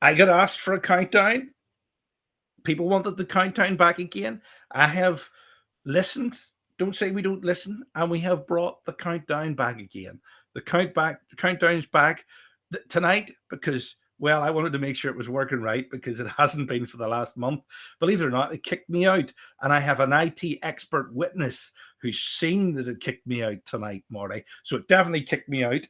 I got asked for a countdown. People wanted the countdown back again. I have listened. Don't say we don't listen, and we have brought the countdown back again. The countdown's back tonight because, well, I wanted to make sure it was working right because it hasn't been for the last month. Believe it or not, it kicked me out, and I have an IT expert witness who's seen that it kicked me out tonight, Marty. So it definitely kicked me out.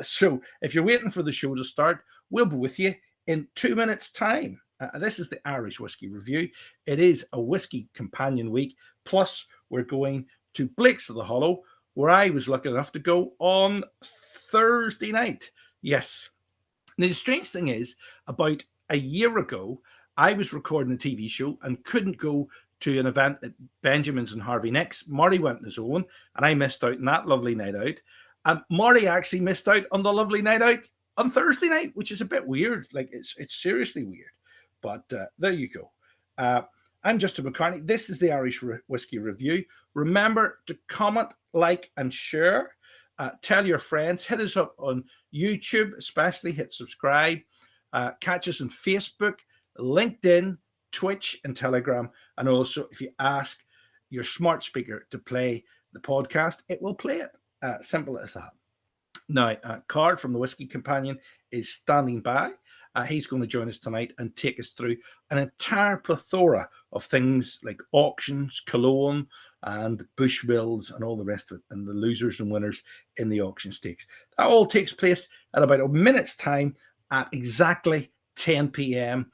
So if you're waiting for the show to start, we'll be with you in 2 minutes' time. This is the Irish Whiskey Review. It is a whiskey companion week. Plus, we're going to Blake's of the Hollow, where I was lucky enough to go on Thursday night. Yes. Now, the strange thing is, about a year ago, I was recording a TV show and couldn't go to an event at Benjamin's and Harvey Nicks. Marty went on his own, and I missed out on that lovely night out. And Marty actually missed out on the lovely night out on Thursday night, which is a bit weird. Like, it's seriously weird. But there you go. I'm Justin McCartney. This is the Irish Whiskey Review. Remember to comment, like, and share. Tell your friends. Hit us up on YouTube, especially. Hit subscribe. Catch us on Facebook, LinkedIn, Twitch, and Telegram. And also, if you ask your smart speaker to play the podcast, it will play it. Simple as that. Now, Card from the Whiskey Companion is standing by. He's going to join us tonight and take us through an entire plethora of things like auctions, cologne, and bushbills, and all the rest of it, and the losers and winners in the auction stakes. That all takes place at about a minute's time at exactly 10 p.m.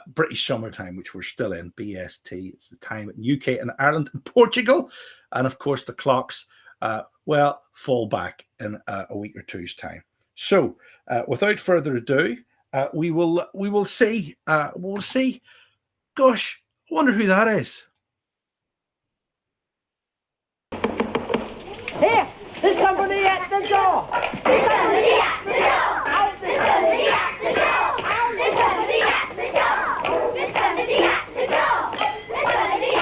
British summertime, which we're still in, BST. It's the time in UK and Ireland and Portugal. And of course, the clocks, fall back in a week or two's time. So without further ado, we will see. We'll see. Gosh, I wonder who that is. Here, there's somebody at the door. There's somebody at the door. There's somebody at the door. There's somebody at the door. There's somebody at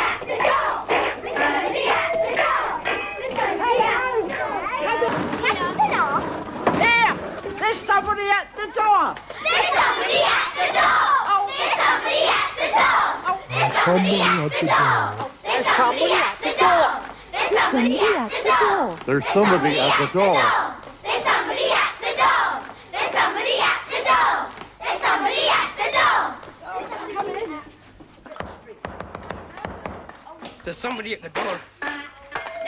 the door. There's somebody at the door. There's somebody at the door. There's somebody at the door. Here, there's somebody at the door. There's somebody at the door. There's somebody at the door. There's somebody at the door. There's somebody at the door. There's somebody at the door. There's somebody at the door. There's somebody at the door. There's somebody at the door. There's somebody at the door. There's somebody at the door.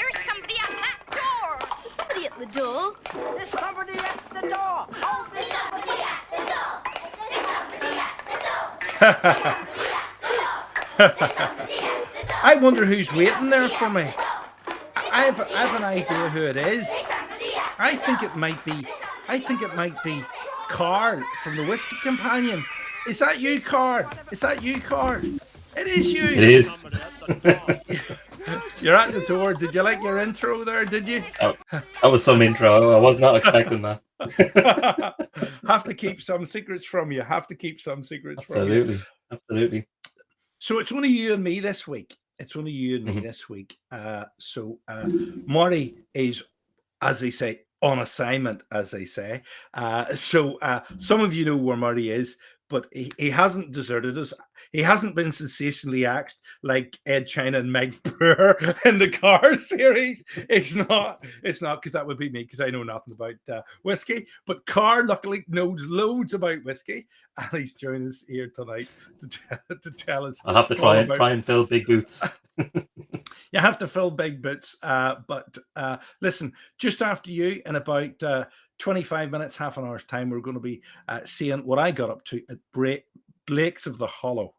There's somebody at that door. There's somebody at the door. There's somebody at the door. Oh, there's somebody at the door. There's somebody at the door. I wonder who's waiting there for me. I have an idea who it is. I think it might be Carl from the Whiskey Companion. Is that you, Carl? Is that you, Carl? It is you. It is. You're at the door. Did you like your intro there? Did you? Oh, that was some intro. I was not expecting that. Have to keep some secrets from you. Absolutely. So it's only you and me this week. Marty is, as they say, on assignment, as they say. So some of you know where Marty is, but he hasn't deserted us. He hasn't been sensationally axed like Ed China and Meg Brewer in the Car series. It's not because that would be me, because I know nothing about whiskey. But Car luckily knows loads about whiskey, and he's joining us here tonight to tell us. I'll have to try and fill big boots. You have to fill big boots. But listen, just after you, in about 25 minutes, half an hour's time, we're going to be seeing what I got up to at Blake's of the Hollow.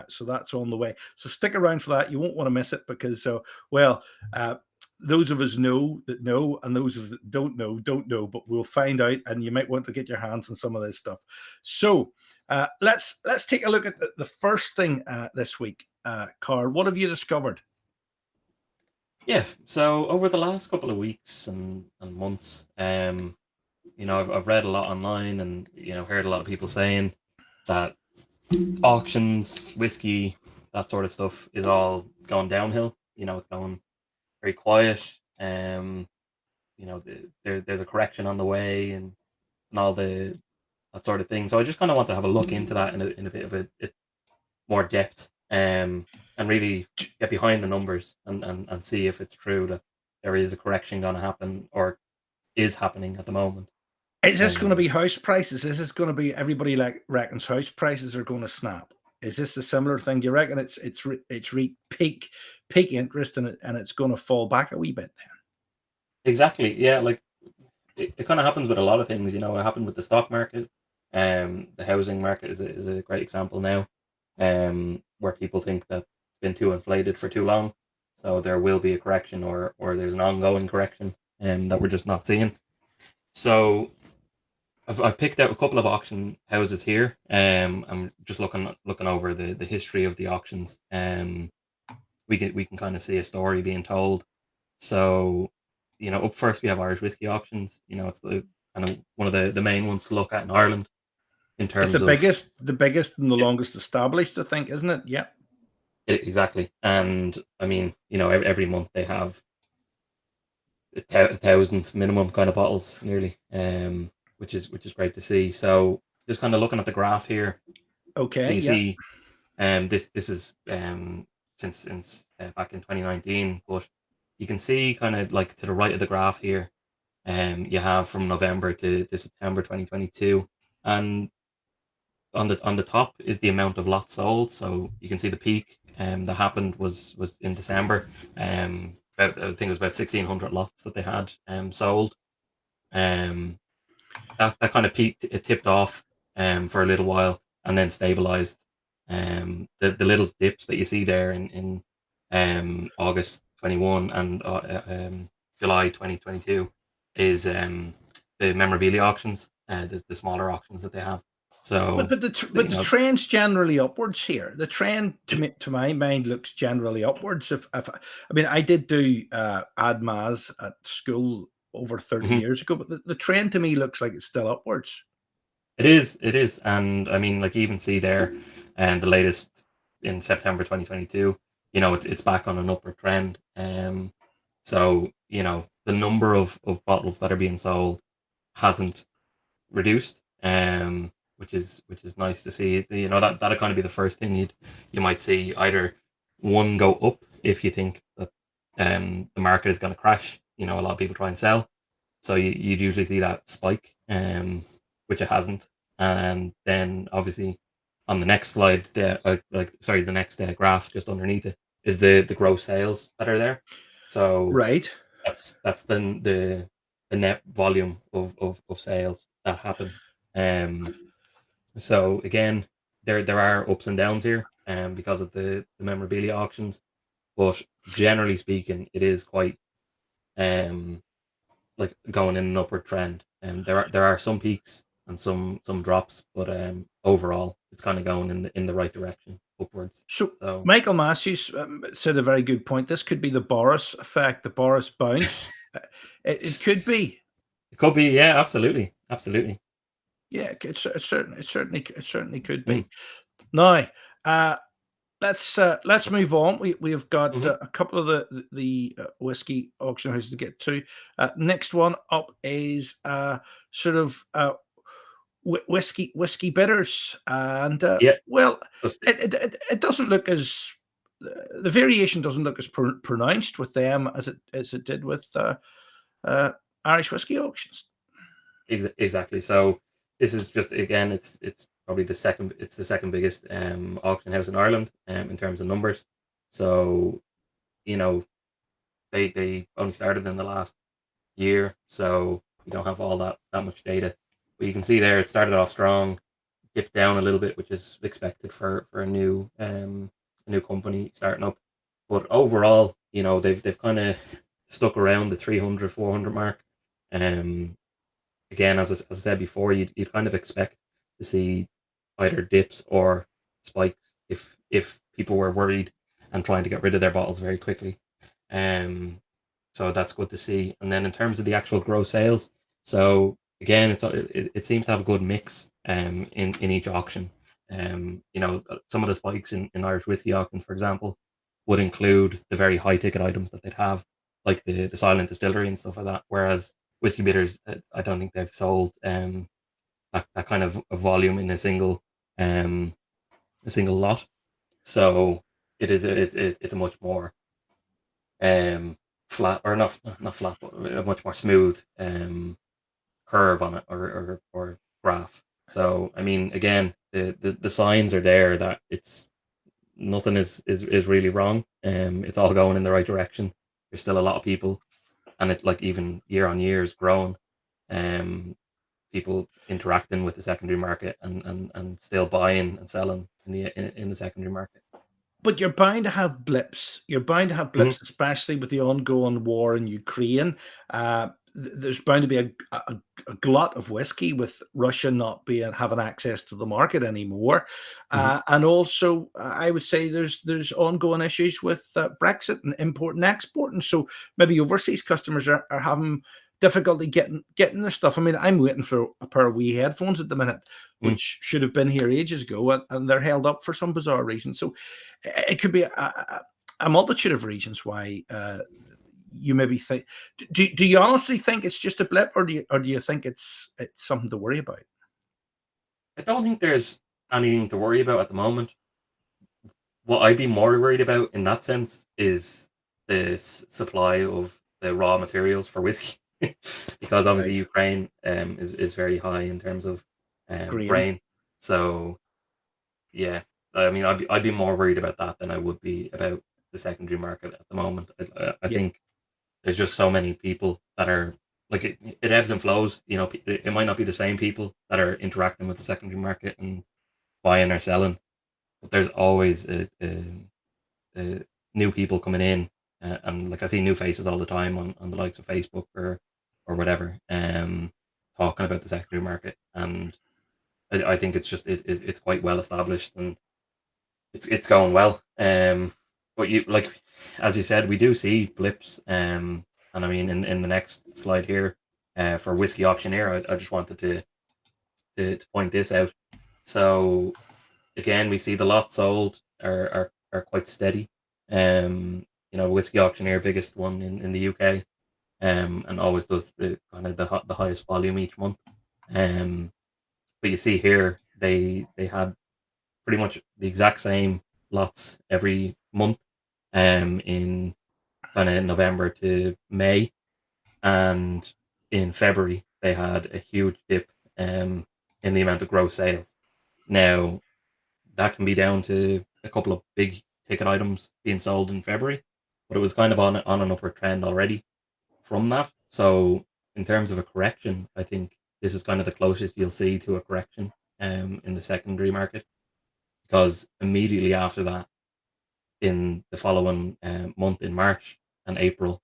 So that's on the way. So stick around for that. You won't want to miss it because, those of us know, and those of us that don't know, but we'll find out, and you might want to get your hands on some of this stuff. So let's take a look at the first thing this week. Carl, what have you discovered? Yeah, so over the last couple of weeks and months, I've read a lot online and, heard a lot of people saying that auctions, whiskey, that sort of stuff is all going downhill. It's going very quiet. There's a correction on the way, and all the sort of thing. So I just kind of want to have a look into that in a bit of a more depth, and really get behind the numbers and see if it's true that there is a correction going to happen or is happening at the moment. Is this going to Um, be house prices? Is this going to be everybody like reckons house prices are going to snap? Is this a similar thing? Do you reckon it's peak interest and it's going to fall back a wee bit then? exactly, yeah. Like it kind of happens with a lot of things. It happened with the stock market. The housing market is a great example now, where people think that it's been too inflated for too long, so there will be a correction, or there's an ongoing correction, that we're just not seeing. So I've picked out a couple of auction houses here. I'm just looking over the history of the auctions. We can kind of see a story being told. So, up first we have Irish whiskey auctions. It's the kind of one of the main ones to look at in Ireland in It's terms of the biggest and the longest established, I think, isn't it? Yeah. exactly. And I mean, every month they have a thousand minimum kind of bottles nearly, which is great to see. So just kind of looking at the graph here, so Okay. you Yeah. see, this is since back in 2019, but you can see kind of like to the right of the graph here, you have from November to September 2022, and on the top is the amount of lots sold. So you can see the peak that happened was in December. I think it was about 1,600 lots that they had sold. Um, that kind of peaked, it tipped off for a little while and then stabilized. The little dips that you see there in August 21 and July 2022 is the memorabilia auctions, the smaller auctions that they have. But So, but the trend's generally upwards here. The trend to my mind looks generally upwards. If I mean, I did do AdMas at school over 30 mhm. years ago, but the trend to me looks like it's still upwards. It is, and I mean, like you even see there, and the latest in September 2022, it's back on an upward trend. So the number of bottles that are being sold hasn't reduced, which is nice to see. That'll kind of be the first thing you might see, either one go up if you think that the market is going to crash. A lot of people try and sell, so you'd usually see that spike, which it hasn't. And then obviously on the next slide, the next graph just underneath it is the gross sales that are there. So Right. that's the net volume of sales that happen. So again, there are ups and downs here, because of the memorabilia auctions, but generally speaking, it is quite um like going in an upward trend. There are some peaks and some drops, but overall, it's kind of going in the right direction, upwards. So So Michael Matthews said a very good point. This could be the Boris effect, the Boris bounce. It could be. it could be, yeah, absolutely, absolutely. Yeah, it certainly could Mm, be. Now, uh, let's move on. We have got mhm. a couple of the whiskey auction houses to get to. Next one up is sort of whiskey bitters, and Yeah, well, so it doesn't look as the variation doesn't look as pronounced with them as it did with uh, Irish whiskey auctions. exactly. So this is just, again, it's probably the second biggest auction house in Ireland, in terms of numbers. So you know they only started in the last year, so we don't have all that much data. But you can see there, it started off strong, dipped down a little bit, which is expected for a new company starting up. But overall, they've kind of stuck around the 300, 400 mark. Um, Again, as I said before, you'd kind of expect to see either dips or spikes if people were worried and trying to get rid of their bottles very quickly. Um, so that's good to see. And then in terms of the actual gross sales, so again, it seems to have a good mix in each auction. Some of the spikes in Irish whiskey auctions, for example, would include the very high ticket items that they'd have, like the silent distillery and stuff like that. Whereas whiskey bitters, I don't think they've sold that kind of a volume in a single lot. So it's a much more flat, or not flat, but a much more smooth curve on it, or graph. So I mean, again, the signs are there that it's nothing is really wrong. It's all going in the right direction. There's still a lot of people, and it, like, even year on year is growing. Um, People interacting with the secondary market, and still buying and selling in the secondary market. But you're bound to have blips. You're bound to have Mhm. blips, especially with the ongoing war in Ukraine. There's bound to be a glut of whiskey with Russia not being having access to the market anymore, Mhm. and also I would say there's ongoing issues with Brexit and import and export, and so maybe overseas customers are having difficulty getting their stuff. I mean, I'm waiting for a pair of wee headphones at the minute, Mm. which should have been here ages ago, and they're held up for some bizarre reason. So it could be a multitude of reasons why you maybe think. Do you honestly think it's just a blip, or do you think it's something to worry about? I don't think there's anything to worry about at the moment. What I'd be more worried about in that sense is the supply of the raw materials for whiskey, because obviously Right, Ukraine is very high in terms of grain. grain. So yeah, I mean, I'd be more worried about that than I would be about the secondary market at the moment. I Yeah, think there's just so many people that are, like, it ebbs and flows. You know, it might not be the same people that are interacting with the secondary market and buying or selling, but there's always new people coming in, and, like, I see new faces all the time on the likes of Facebook or whatever, talking about the secondary market, and I think it's just it's quite well established, and it's going well. But you, like, as you said, we do see blips. And I mean, in the next slide here, for whiskey auctioneer, I just wanted to point this out. So again, we see the lots sold are quite steady. Whiskey auctioneer, biggest one in the UK, and always does the kind of the highest volume each month. Um, but you see here, they had pretty much the exact same lots every month, in kind of November to May, and in February they had a huge dip, in the amount of gross sales. Now, that can be down to a couple of big ticket items being sold in February, but it was kind of on an upward trend already from that. So in terms of a correction, I think this is kind of the closest you'll see to a correction, in the secondary market, because immediately after that, in the following month, in March and April,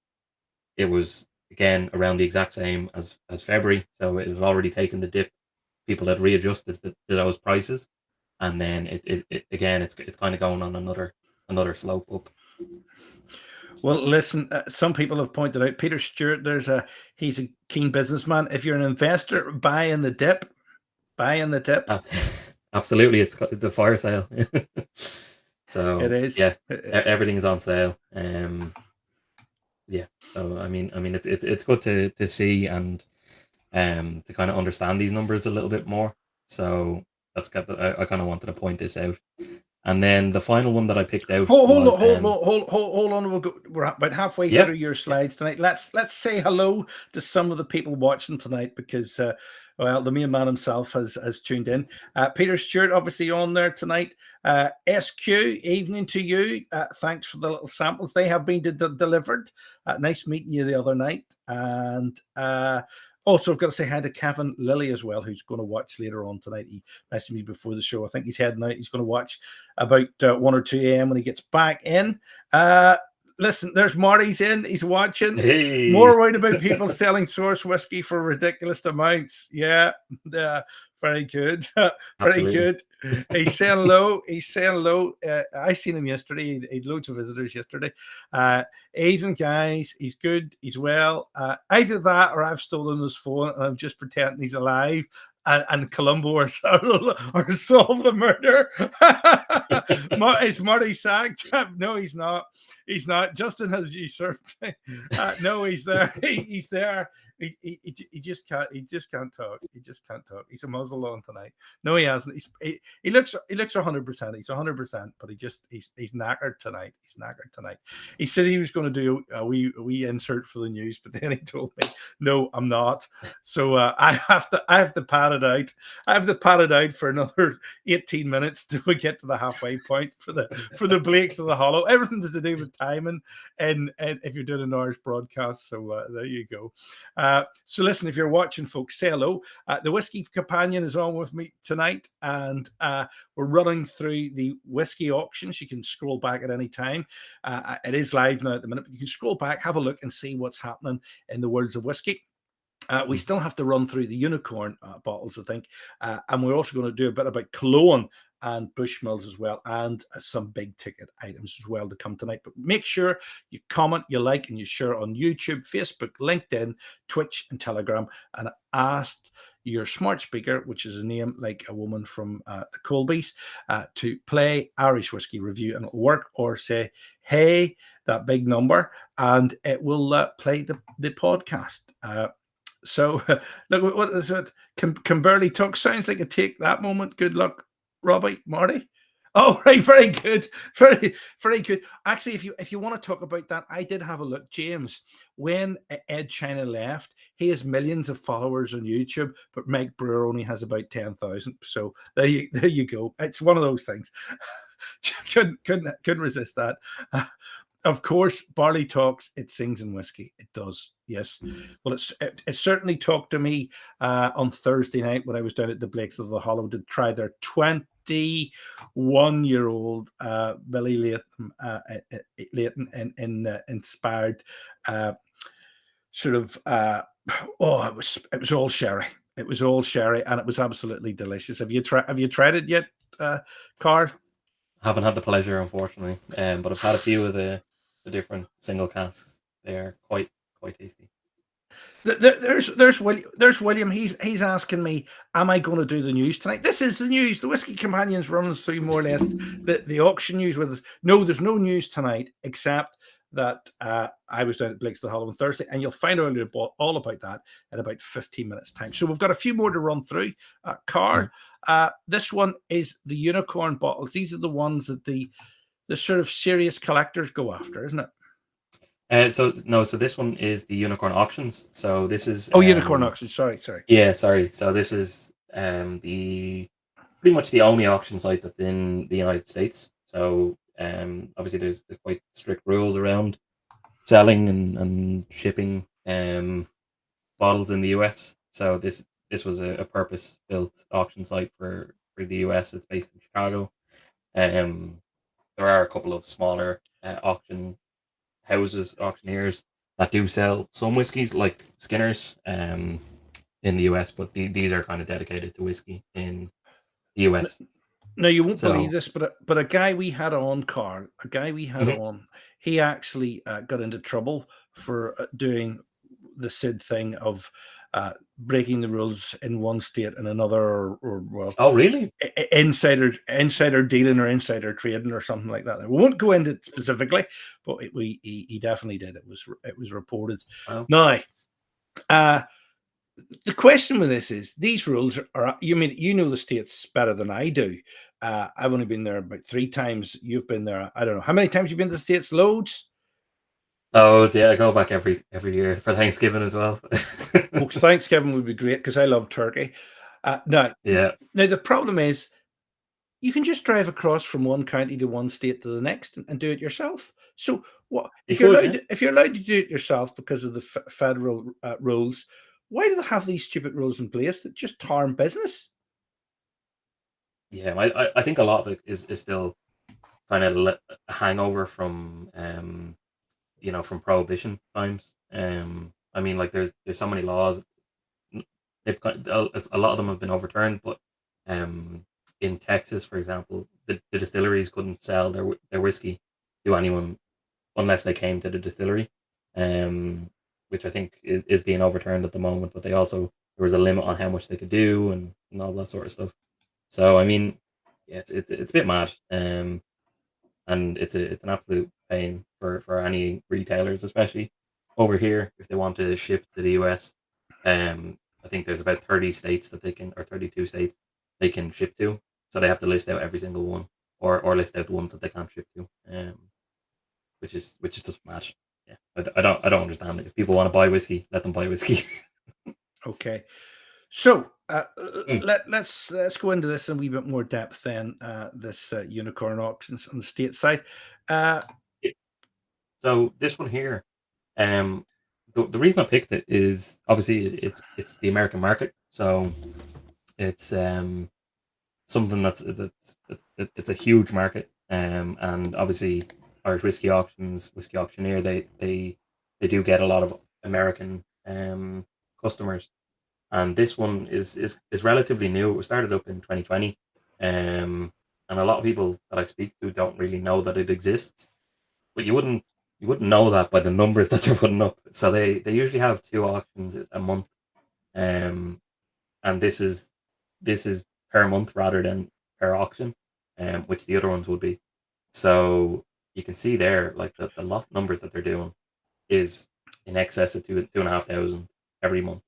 it was again around the exact same as February. So it had already taken the dip. People had readjusted to those prices, and then it again, it's kind of going on another slope up. Well, So listen, some people have pointed out Peter Stewart. He's a keen businessman. If you're an investor, buy in the dip. Buy in the dip. uh, absolutely, it's the fire sale. It So is. yeah, everything is on sale. Yeah. So I mean, it's good to see, and to kind of understand these numbers a little bit more. So I kind of wanted to point this out. And then the final one that I picked out Hold was on, hold on. We're about halfway yeah, through your slides tonight. Let's say hello to some of the people watching tonight, because well, the main man himself has tuned in. Peter Stewart, obviously on there tonight. SQ, evening to you. Thanks for the little samples. They have been delivered. Nice meeting you the other night. And also, I've got to say hi to Kevin Lilly as well, who's going to watch later on tonight. He messaged me before the show. I think he's heading out. He's going to watch about 1 or 2 a.m. when he gets back in. Listen, there's Marty's in. He's watching. hey, More worried about people selling source whiskey for ridiculous amounts. Yeah, very good. Very absolutely, good. He's saying low. He's saying low. I seen him yesterday. He had loads of visitors yesterday. Even guys, he's good. He's well. Either that, or I've stolen his phone and I'm just pretending he's alive. And Columbo or solve the murder. Is Marty sacked? No, he's not. He's not. Justin has usurped. No, he's there. He's there. He just can't. He just can't talk. He just can't talk. He's a muzzle on tonight. No, he hasn't. He looks 100%. He's 100%, but he's knackered tonight. He's knackered tonight. He said he was going to do a wee insert for the news, but then he told me, "No, I'm not." So I have to pad it out. I have to pad it out for another 18 minutes till we get to the halfway point for the Blakes of the Hollow. Everything to do with timing, and if you're doing an Irish broadcast. So there you go. So listen, if you're watching, folks, say hello. The Whiskey Companion is on with me tonight, and we're running through the whiskey auctions. You can scroll back at any time. It is live now at the minute, but you can scroll back, have a look, and see what's happening in the worlds of whiskey. We still have to run through the unicorn bottles, I think, and we're also going to do a bit about cologne and Bushmills as well, and some big ticket items as well to come tonight. But make sure you comment, you like, and you share on YouTube, Facebook, LinkedIn, Twitch, and Telegram. And ask your smart speaker, which is a name like a woman from the Colbys, to play Irish Whiskey Review, and it'll work, or say, hey, that big number, and it will play the podcast. So, look, what is it? Can barely talk. Sounds like a take that moment. Good luck, Robbie, Marty. Oh, right, very good, very, very good. Actually, if you want to talk about that, I did have a look, James. When Ed China left, he has millions of followers on YouTube, but Mike Brewer only has about 10,000. So there you go. It's one of those things. couldn't resist that. Of course, barley talks. It sings in whiskey. It does. Yes. Well, it certainly talked to me on Thursday night when I was down at the Blakes of the Hollow to try their 21-year-old Billy Leighton in inspired sort of. It was all sherry. It was all sherry, and it was absolutely delicious. Have you tried it yet, Carl? Haven't had the pleasure, unfortunately, but I've had a few of the different single casks. They are quite tasty. There's William. He's asking me, am I going to do the news tonight? This is the news. The Whiskey Companions runs through more or less the auction news with us. No, there's no news tonight except that I was down at Blake's the Hollow on Thursday, and you'll find out all about that in about 15 minutes time. So we've got a few more to run through. Carl, this one is the unicorn bottles. These are the ones that the sort of serious collectors go after, isn't it? So this one is the unicorn auctions. So this is unicorn auctions. Sorry. Yeah, sorry. So this is the pretty much the only auction site that's in the United States. So obviously there's quite strict rules around selling and shipping bottles in the US. So this was a purpose built auction site for the US. It's based in Chicago. There are a couple of smaller auctioneers that do sell some whiskies like Skinner's in the US, but these are kind of dedicated to whiskey in the US. No, you won't believe this, but a guy we had on, Carl, on, he actually got into trouble for doing the SID thing of breaking the rules in one state and another, or oh, really? Insider dealing or insider trading or something like that. We won't go into it specifically, but he definitely did. It was reported. Wow. Now, the question with this is, these rules are, you know the States better than I do. I've only been there about 3 times. You've been there, I don't know. How many times you've been to the States? Loads? Oh, yeah, I go back every year for Thanksgiving as well. Well, Thanksgiving would be great because I love turkey. Now the problem is, you can just drive across from one county to one state to the next and do it yourself. So what if you're allowed to do it yourself because of the federal rules? Why do they have these stupid rules in place that just harm business? Yeah, I think a lot of it is still kind of a hangover from from prohibition times. I mean, like there's so many laws. They've got a lot of them have been overturned, but in Texas, for example, the distilleries couldn't sell their whiskey to anyone unless they came to the distillery, which I think is being overturned at the moment. But there was a limit on how much they could do and all that sort of stuff. So I mean, yeah, it's a bit mad. and it's an absolute pain for any retailers, especially over here if they want to ship to the US. I think there's about 30 states that they can, or 32 states they can ship to, so they have to list out every single one, or list out the ones that they can't ship to, which is just mad. Yeah, I don't understand it. If people want to buy whiskey, let them buy whiskey. Okay. So Mm. let's go into this in a wee bit more depth then. This unicorn auctions on the state side. So this one here, the reason I picked it is obviously it's the American market, so it's something that's it's a huge market, and obviously Irish whiskey auctions, whiskey auctioneer, they do get a lot of American customers, and this one is relatively new. It was started up in 2020, and a lot of people that I speak to don't really know that it exists, but you wouldn't know that by the numbers that they're putting up. So they usually have 2 auctions a month, um, and this is per month rather than per auction, which the other ones would be. So you can see there, like the lot numbers that they're doing is in excess of 2,500 every month.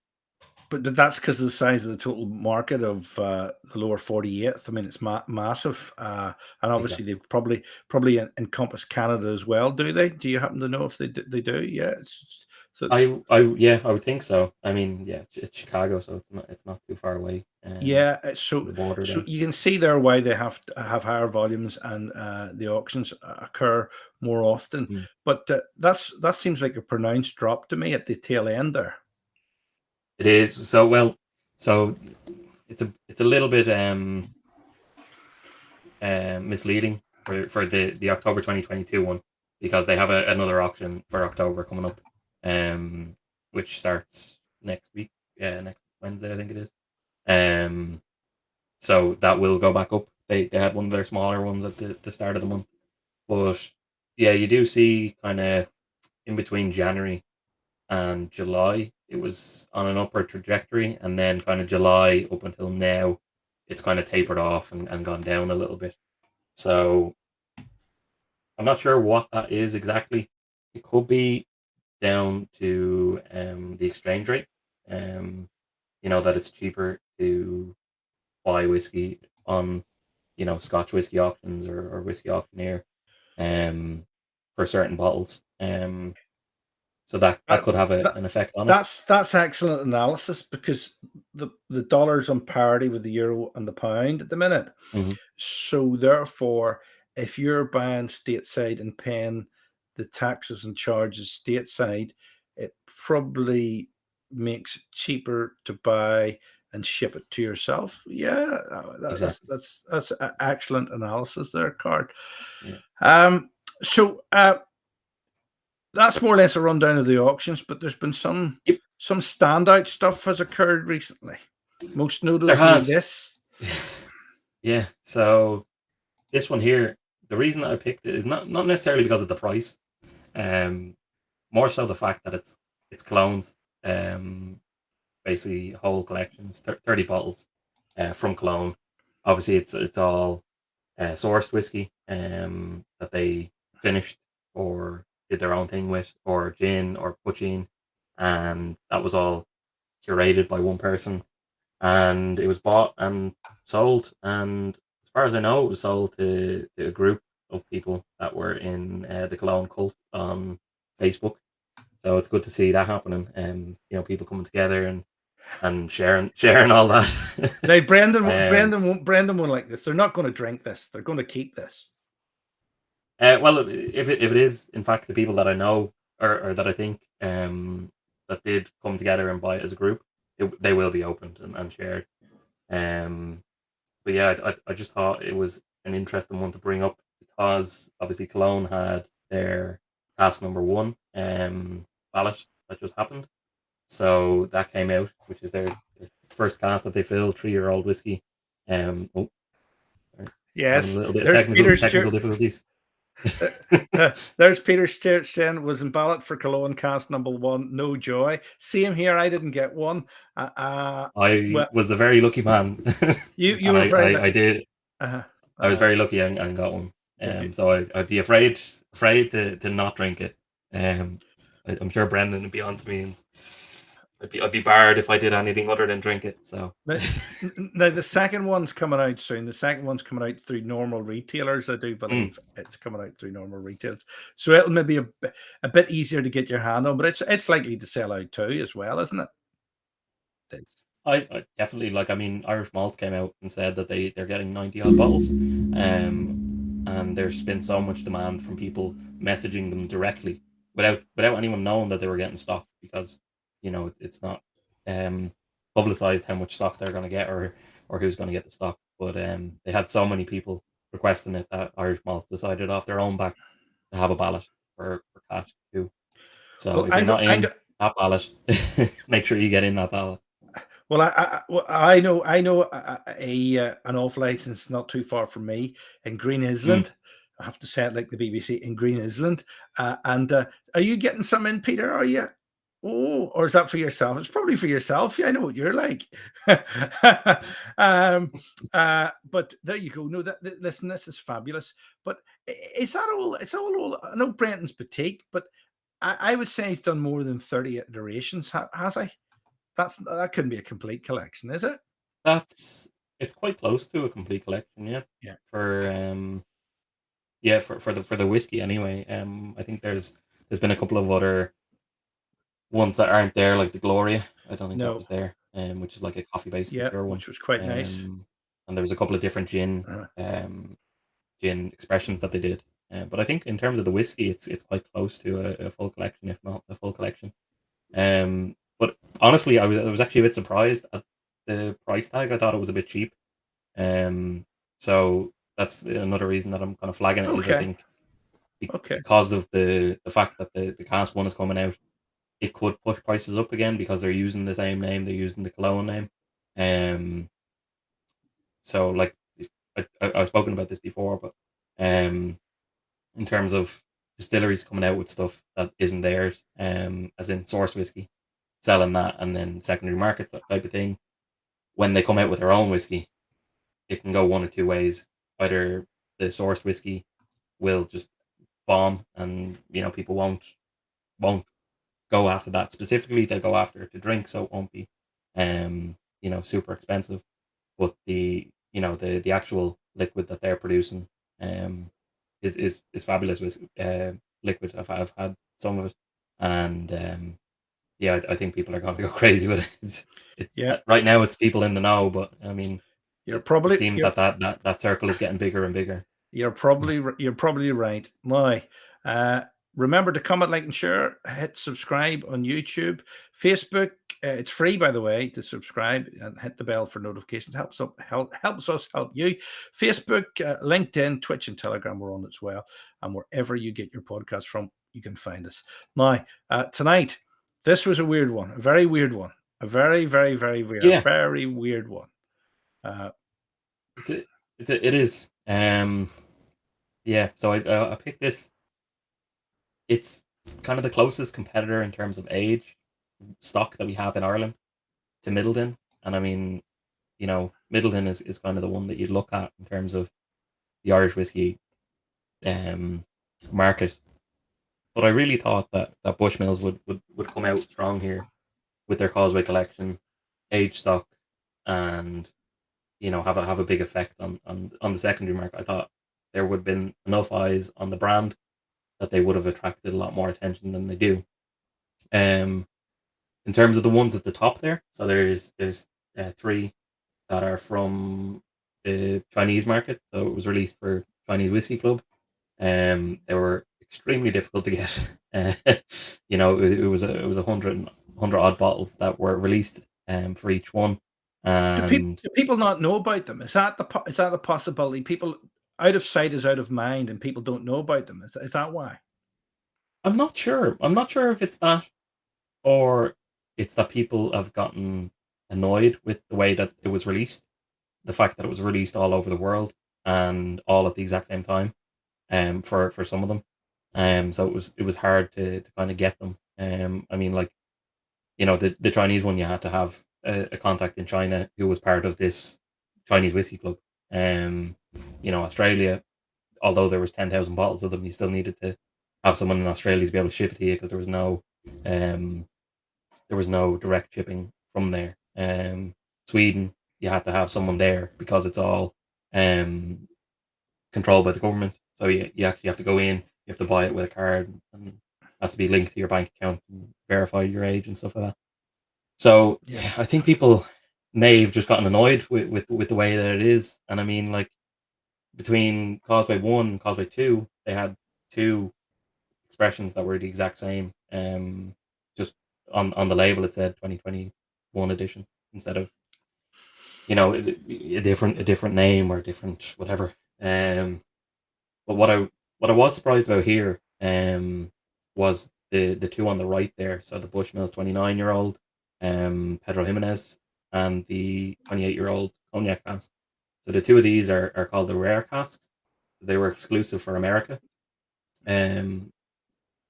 But that's because of the size of the total market of the lower 48th. I mean, it's massive, and obviously Exactly. they probably encompass Canada as well. Do they? Do you happen to know if they do? Yeah, so Yeah, I would think so. I mean, yeah, it's Chicago, so it's not too far away. yeah. From the border So there. you can see there why they have to have higher volumes and the auctions occur more often. Mm. But that seems like a pronounced drop to me at the tail end there. It is so well. So it's a little bit misleading for the October 2022 one, because they have another auction for October coming up, which starts next week. Yeah, next Wednesday I think it is. So that will go back up. They had one of their smaller ones at the start of the month, but yeah, you do see kind of in between January and July, it was on an upward trajectory, and then kind of July up until now, it's kind of tapered off and gone down a little bit. So I'm not sure what that is exactly. It could be down to the exchange rate. That it's cheaper to buy whiskey on, Scotch whiskey auctions or whiskey auctioneer, for certain bottles. So that could have an effect on it. That's excellent analysis, because the dollar's on parity with the euro and the pound at the minute. Mm-hmm. So therefore, if you're buying stateside and paying the taxes and charges stateside, it probably makes it cheaper to buy and ship it to yourself. Yeah, Exactly. that's excellent analysis there, Card. Yeah. So that's more or less a rundown of the auctions, but there's been some standout stuff has occurred recently. Most notably There has. this. Yeah. So this one here, the reason that I picked it is not necessarily because of the price, more so the fact that it's clones, basically whole collections, 30 bottles, from Cologne. Obviously, it's all sourced whiskey, that they finished or did their own thing with, or gin or poaching, and that was all curated by one person, and it was bought and sold. And as far as I know, it was sold to a group of people that were in the Cologne cult on Facebook. So it's good to see that happening, and people coming together and sharing all that. Now, Brendan won't like this. They're not going to drink this. They're going to keep this. Well, if it is in fact the people that I know, or that I think, that did come together and buy it as a group, they will be opened and shared. But yeah, I just thought it was an interesting one to bring up, because obviously Cologne had their Cask #1 ballot that just happened. So that came out, which is their first cask that they fill, 3-year-old whiskey. Yes, having a little bit of there's technical difficulties. There's Peter Stewart saying was in ballot for Cologne Cask #1. No joy. Same here. I didn't get one. I was a very lucky man. You were very. I did. I I was very lucky and got one. So I'd be afraid to not drink it. I'm sure Brendan would be on to me, and I'd be barred if I did anything other than drink it. So Now the second one's coming out soon. The second one's coming out through normal retailers. I do believe it's coming out through normal retailers, so it'll maybe a bit easier to get your hand on. But it's likely to sell out too as well, isn't it? I definitely like. I mean, Irish Malt came out and said that they're getting 90 odd bottles, and there's been so much demand from people messaging them directly without anyone knowing that they were getting stock, because it's not publicized how much stock they're going to get, or who's going to get the stock. But they had so many people requesting it that Irish Malt decided off their own back to have a ballot for Cask too. So Well, if you're not in that ballot, make sure you get in that ballot. Well, I know an off license not too far from me in Green Island. I have to say it like the BBC, in Green Island. And are you getting some in, Peter? Are you? Oh, or is that for yourself? It's probably for yourself. Yeah, I know what you're like. But there you go. No, listen, this is fabulous. But is that all? It's all. I know Brenton's boutique, but I would say he's done more than 30 iterations. Has he? That couldn't be a complete collection, is it? It's quite close to a complete collection, yeah. Yeah. For the whiskey anyway. I think there's been a couple of other ones that aren't there, like the Gloria. I don't think that was there, which is like a coffee based liqueur one, which was quite nice. And there was a couple of different gin expressions that they did. But I think in terms of the whiskey, it's quite close to a full collection, if not a full collection. But honestly, I was actually a bit surprised at the price tag. I thought it was a bit cheap. So that's another reason that I'm kind of flagging it. Is I think because of the fact that the Cask one is coming out, it could push prices up again because they're using the same name. They're using the Cologne name. So like I've spoken about this before, but in terms of distilleries coming out with stuff that isn't theirs, as in source whiskey, selling that, and then secondary market, that type of thing. When they come out with their own whiskey, it can go one or two ways. Either the source whiskey will just bomb, and people won't go after that specifically. They'll go after it to drink, so it won't be super expensive. But the actual liquid that they're producing is fabulous liquid. I've had some of it, and I think people are going to go crazy with it. Right now it's people in the know, but I mean, it seems that circle is getting bigger and bigger. You're probably right. Now, remember to comment, like, and share. Hit subscribe on YouTube, Facebook. It's free, by the way, to subscribe, and hit the bell for notifications. Helps us help you. Facebook, LinkedIn, Twitch, and Telegram. We're on as well, and wherever you get your podcast from, you can find us. Now, tonight, this was a weird one, a very weird one, a very, very, very weird, very weird one. It is. So I picked this. It's kind of the closest competitor in terms of age stock that we have in Ireland to Middleton, and I mean, Middleton is kind of the one that you'd look at in terms of the Irish whiskey market. But I really thought that Bushmills would come out strong here with their Causeway collection, age stock, and have a big effect on the secondary market. I thought there would have been enough eyes on the brand that they would have attracted a lot more attention than they do. In terms of the ones at the top there, so there's three that are from the Chinese market. So it was released for Chinese Whiskey Club. They were extremely difficult to get. It was 100 odd bottles that were released for each one. Do people not know about them? Is that a possibility? People out of sight is out of mind, and people don't know about them. Is that why? I'm not sure. I'm not sure if it's that, or it's that people have gotten annoyed with the way that it was released, the fact that it was released all over the world and all at the exact same time. For some of them, so it was hard to kind of get them. I mean, like, the Chinese one, you had to have a contact in China who was part of this Chinese Whiskey Club. Australia, although there was 10,000 bottles of them, you still needed to have someone in Australia to be able to ship it to you because there was no direct shipping from there. Sweden, you had to have someone there because it's all um, controlled by the government. So you actually have to go in, you have to buy it with a card, and it has to be linked to your bank account and verify your age and stuff like that. So Yeah. I think people may have just gotten annoyed with the way that it is. And I mean, like between Causeway 1 and Causeway 2, they had two expressions that were the exact same. Just on the label it said 2021 edition instead of a different name or different whatever. But what I was surprised about here was the two on the right there. So the Bushmills 29-year-old Pedro Jimenez and the 28-year-old Cognac cask. So the two of these are called the rare casks. They were exclusive for America. Um,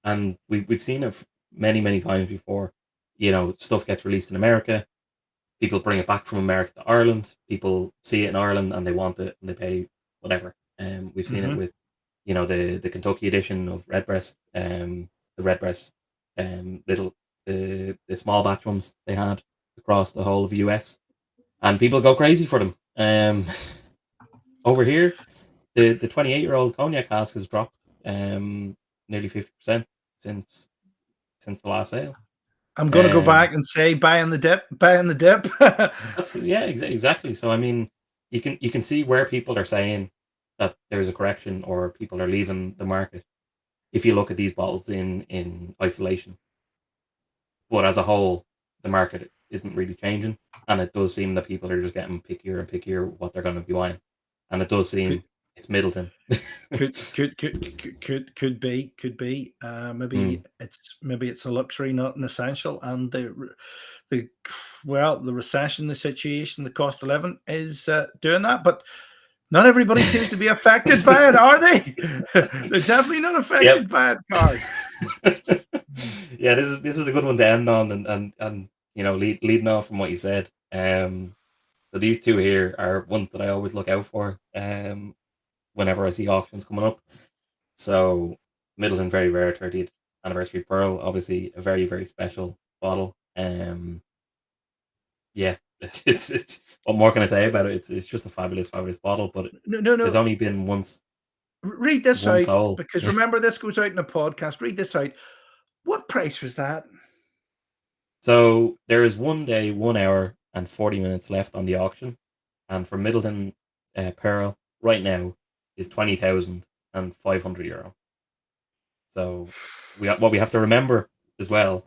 and we've seen it many times before. Stuff gets released in America, people bring it back from America to Ireland, people see it in Ireland and they want it and they pay whatever. We've seen it with the Kentucky edition of Redbreast, the Redbreast little the small batch ones they had across the whole of the US, and people go crazy for them. Over here, the 28-year-old cognac cask has dropped nearly 50% since the last sale. I'm going to go back and say buy in the dip. That's exactly. So I mean, you can see where people are saying that there's a correction or people are leaving the market if you look at these bottles in isolation. But as a whole, the market isn't really changing, and it does seem that people are just getting pickier and pickier what they're going to be buying, and it does seem it's Middleton. could be. Maybe it's a luxury, not an essential, and the recession, the situation, the cost of living is doing that, but not everybody seems to be affected by it, are they? They're definitely not affected by it, Carl. Yeah, this is a good one to end on, and leading off from what you said. So these two here are ones that I always look out for whenever I see auctions coming up. So Middleton Very Rare 30th Anniversary Pearl, obviously a very, very special bottle. Yeah, it's what more can I say about it? It's just a fabulous bottle, but no. There's only been once. Read this out, sold. because remember, this goes out in a podcast. Read this out. What price was that? So there is 1 day, 1 hour, and 40 minutes left on the auction, and for Middleton Pearl right now is €20,500. So what we have to remember as well,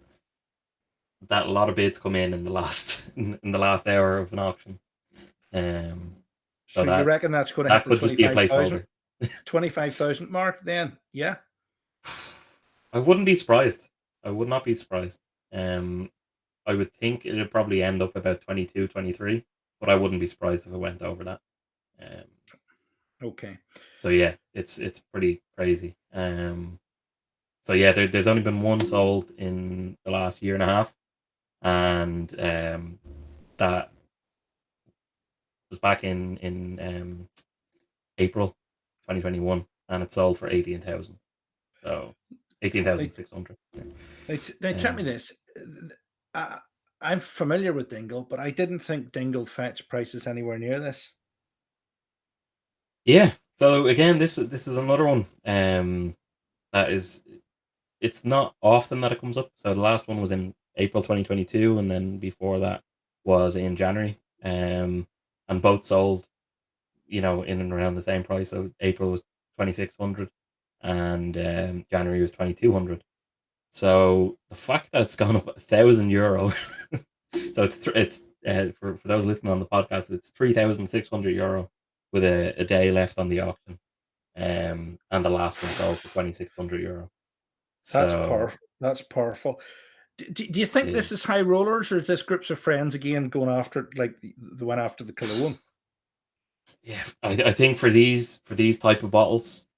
that a lot of bids come in the last in the last hour of an auction. So you reckon that's going to that hit the could just be a placeholder. 25,000 mark then? Yeah. I wouldn't be surprised. I would not be surprised. I would think it would probably end up about 22, 23, but I wouldn't be surprised if it went over that. Okay. So yeah, it's pretty crazy. So yeah, there's only been one sold in the last year and a half, and that was back in April 2021, and it sold for 18,000. So 18,600. Now tell me this. I'm familiar with Dingle, but I didn't think Dingle fetched prices anywhere near this. Yeah. So again, this is another one that is. It's not often that it comes up. So the last one was in April 2022, and then before that was in January. And both sold, in and around the same price. So April was 2,600, and January was 2,200. So the fact that it's gone up €1,000, so it's for those listening on the podcast, it's €3,600 with a day left on the auction, and the last one sold for €2,600. That's powerful. Do you think this is high rollers, or is this groups of friends again going after like the one after the Cologne? Yeah, I think for these type of bottles,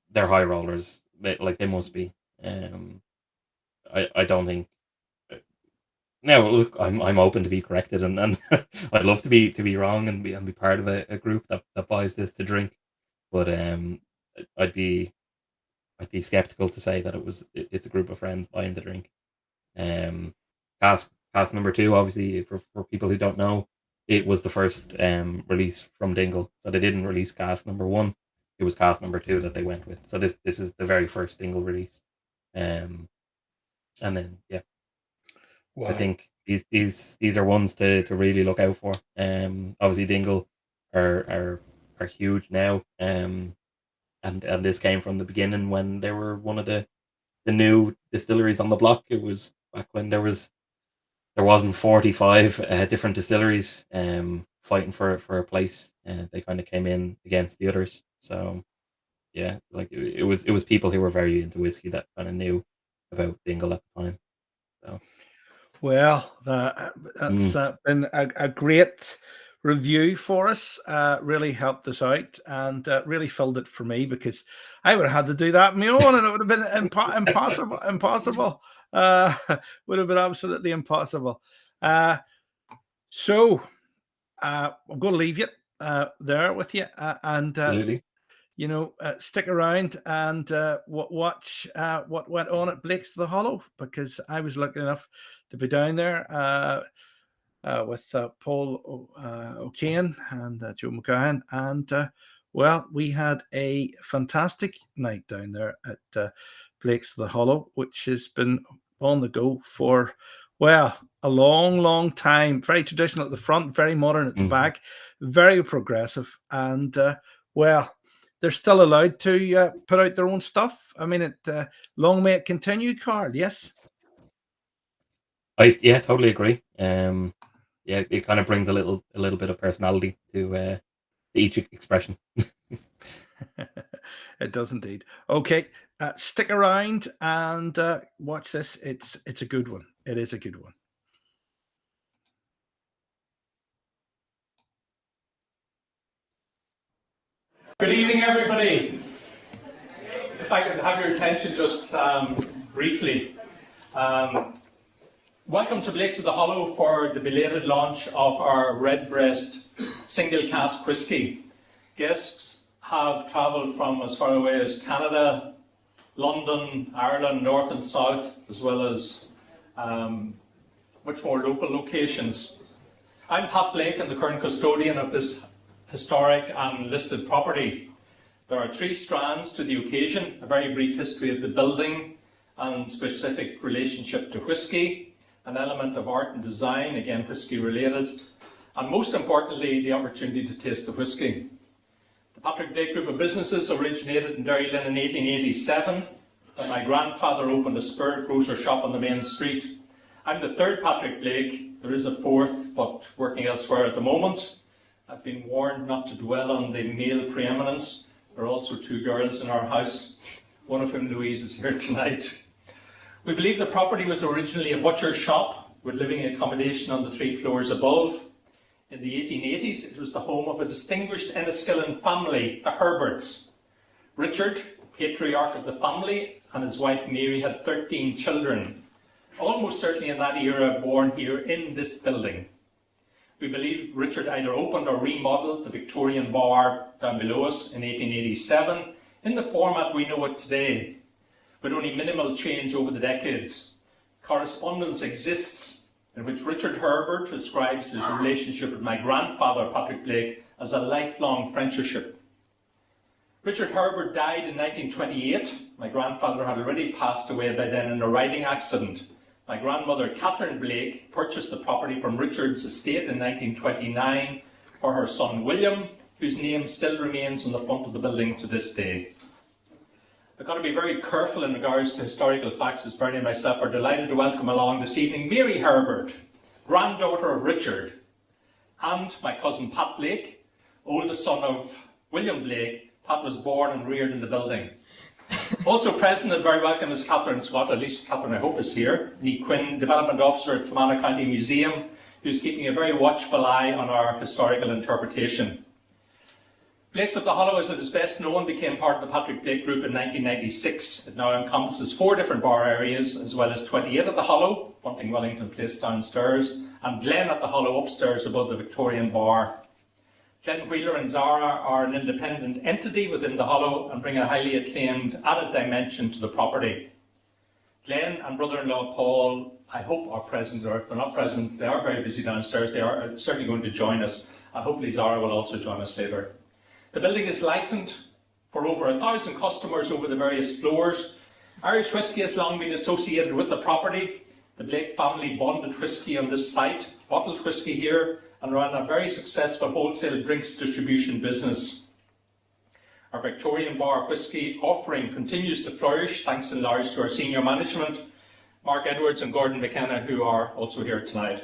they're high rollers. They must be. I don't think. Now look, I'm open to be corrected, and I'd love to be wrong and be part of a group that buys this to drink. But I'd be skeptical to say that it's a group of friends buying the drink. Cask number two, obviously, for people who don't know, it was the first release from Dingle. So they didn't release Cask number one. It was Cask number two that they went with. So this is the very first Dingle release. And then Wow. I think these are ones to really look out for. Obviously Dingle are huge now. And this came from the beginning when they were one of the new distilleries on the block. It was back when there wasn't 45 different distilleries fighting for a place. They kind of came in against the others. So yeah, like it was people who were very into whiskey that kind of knew about Dingle at the time. So Well, that's been a great review for us. Really helped us out and really filled it for me, because I would have had to do that on my own, and it would have been impossible. Impossible. Would have been absolutely impossible. So I'm going to leave you there with you, and absolutely. stick around and watch what went on at Blake's to the Hollow, because I was lucky enough to be down there with Paul O'Kane and Joe McGowan. And well, we had a fantastic night down there at Blake's to the Hollow, which has been on the go for, well, a long, long time. Very traditional at the front, very modern at the back, very progressive. And well, they're still allowed to put out their own stuff. I mean, long may it continue, Carl. Yes. I totally agree. It kind of brings a little bit of personality to each expression. It does indeed. Okay, stick around and watch this. It's a good one. It is a good one. Good evening, everybody. If I could have your attention just briefly. Welcome to Blake's of the Hollow for the belated launch of our Redbreast single cask whisky. Guests have travelled from as far away as Canada, London, Ireland, north and south, as well as much more local locations. I'm Pat Blake and the current custodian of this historic and listed property. There are three strands to the occasion: a very brief history of the building and specific relationship to whisky, an element of art and design, again whisky related, and most importantly, the opportunity to taste the whisky. The Patrick Blake Group of Businesses originated in Derrylin in 1887, when my grandfather opened a spirit grocer shop on the main street. I'm the third Patrick Blake. There is a fourth, but working elsewhere at the moment. I've been warned not to dwell on the male preeminence. There are also two girls in our house, one of whom, Louise, is here tonight. We believe the property was originally a butcher's shop with living accommodation on the 3 floors above. In the 1880s, it was the home of a distinguished Enniskillen family, the Herberts. Richard, patriarch of the family, and his wife Mary had 13 children, almost certainly in that era born here in this building. We believe Richard either opened or remodeled the Victorian bar down below us in 1887 in the format we know it today, with only minimal change over the decades. Correspondence exists in which Richard Herbert describes his relationship with my grandfather, Patrick Blake, as a lifelong friendship. Richard Herbert died in 1928. My grandfather had already passed away by then in a riding accident. My grandmother, Catherine Blake, purchased the property from Richard's estate in 1929 for her son William, whose name still remains on the front of the building to this day. I've got to be very careful in regards to historical facts, as Bernie and myself are delighted to welcome along this evening Mary Herbert, granddaughter of Richard, and my cousin Pat Blake, oldest son of William Blake. Pat was born and reared in the building. Also present and very welcome is Catherine Scott, at least Catherine I hope is here, the Quinn Development Officer at Fermanagh County Museum, who's keeping a very watchful eye on our historical interpretation. Blake's of the Hollow, as it is best known, became part of the Patrick Blake Group in 1996. It now encompasses 4 different bar areas, as well as 28 at the Hollow, fronting Wellington Place downstairs, and Glen at the Hollow upstairs above the Victorian bar. Glenn Wheeler and Zara are an independent entity within the Hollow and bring a highly acclaimed added dimension to the property. Glenn and brother-in-law Paul, I hope, are present, or if they're not present, they are very busy downstairs. They are certainly going to join us, and hopefully Zara will also join us later. The building is licensed for over 1,000 customers over the various floors. Irish whisky has long been associated with the property. The Blake family bonded whisky on this site, bottled whisky here, and ran a very successful wholesale drinks distribution business. Our Victorian bar whisky offering continues to flourish, thanks in large to our senior management, Mark Edwards and Gordon McKenna, who are also here tonight.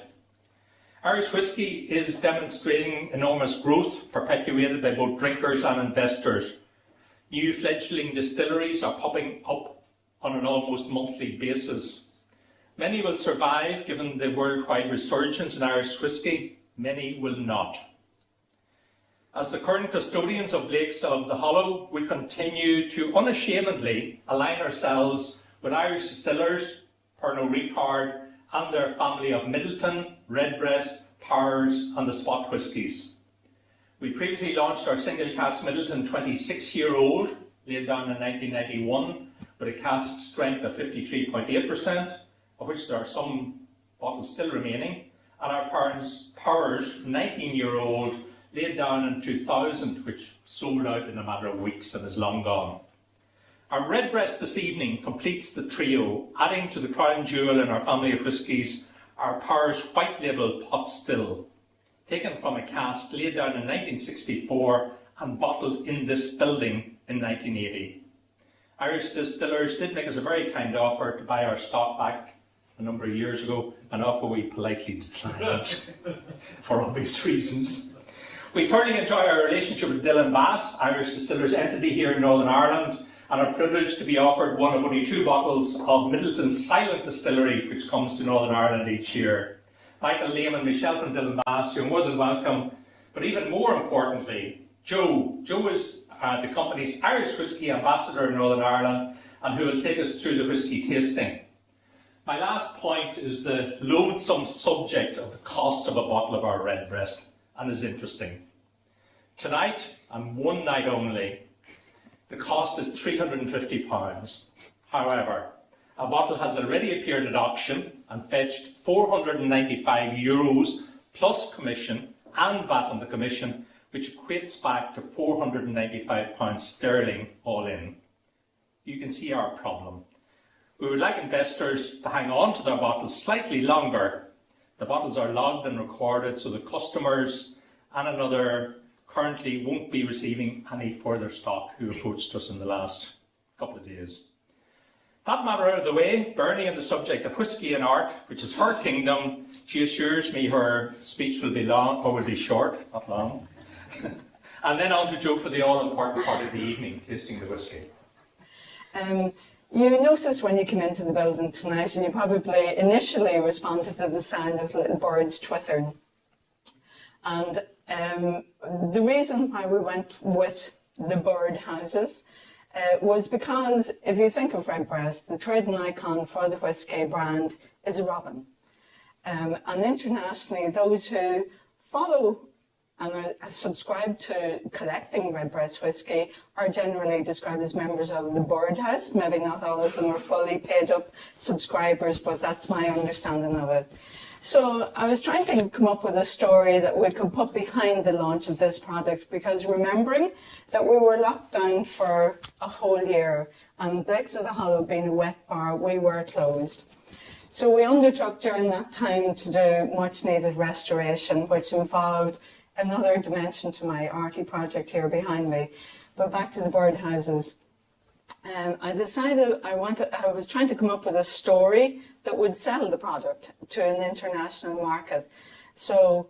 Irish whisky is demonstrating enormous growth, perpetuated by both drinkers and investors. New fledgling distilleries are popping up on an almost monthly basis. Many will survive given the worldwide resurgence in Irish whisky, many will not. As the current custodians of Blake's of the Hollow, we continue to unashamedly align ourselves with Irish distillers, Pernod Ricard, and their family of Middleton, Redbreast, Powers, and the Spot whiskies. We previously launched our single cask Middleton 26-year-old, laid down in 1991, with a cask strength of 53.8%, of which there are some bottles still remaining, and our Powers 19-year-old, laid down in 2000, which sold out in a matter of weeks and is long gone. Our Redbreast this evening completes the trio, adding to the crown jewel in our family of whiskies, our Powers White Label Pot Still, taken from a cask laid down in 1964 and bottled in this building in 1980. Irish distillers did make us a very kind offer to buy our stock back a number of years ago, an offer we politely declined for obvious reasons. We thoroughly enjoy our relationship with Dillon Bass, Irish distillers entity here in Northern Ireland, and are privileged to be offered one of only 2 bottles of Middleton's Silent Distillery, which comes to Northern Ireland each year. Michael, Liam and Michelle from Dillon Bass, you're more than welcome. But even more importantly, Joe. Joe is the company's Irish whisky ambassador in Northern Ireland, and who will take us through the whisky tasting. My last point is the loathsome subject of the cost of a bottle of our Redbreast, and is interesting. Tonight, and one night only, the cost is £350. However, a bottle has already appeared at auction and fetched €495 plus commission and VAT on the commission, which equates back to £495 sterling all in. You can see our problem. We would like investors to hang on to their bottles slightly longer. The bottles are logged and recorded, so the customers and another currently won't be receiving any further stock who approached us in the last couple of days. That matter out of the way, Bernie on the subject of whisky and art, which is her kingdom, she assures me her speech will be long, or will be short, not long. And then on to Joe for the all-important part of the evening, tasting the whisky. You noticed when you came into the building tonight, and you probably initially responded to the sound of little birds twittering. And the reason why we went with the bird houses was because if you think of Redbreast, the trading icon for the whisky brand is a robin. And internationally, those who follow and are subscribed to collecting Redbreast whisky are generally described as members of the bird house. Maybe not all of them are fully paid up subscribers, but that's my understanding of it. So I was trying to come up with a story that we could put behind the launch of this product, because remembering that we were locked down for a whole year, and Blake's of the Hollow being a wet bar, we were closed. So we undertook during that time to do much needed restoration, which involved another dimension to my arty project here behind me. But back to the birdhouses. I decided I was trying to come up with a story that would sell the product to an international market. So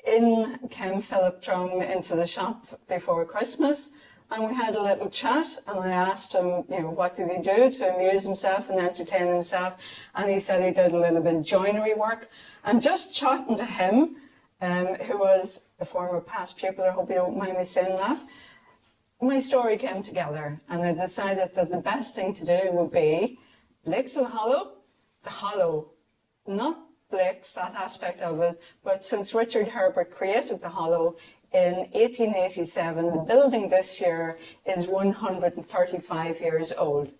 in came Philip Drum into the shop before Christmas, and we had a little chat, and I asked him, what did he do to amuse himself and entertain himself? And he said he did a little bit of joinery work. And just chatting to him, who was a former past pupil, I hope you don't mind me saying that, my story came together, and I decided that the best thing to do would be Blake's of the Hollow, not Blake's, that aspect of it, but since Richard Herbert created the Hollow, in 1887. The building this year is 135 years old.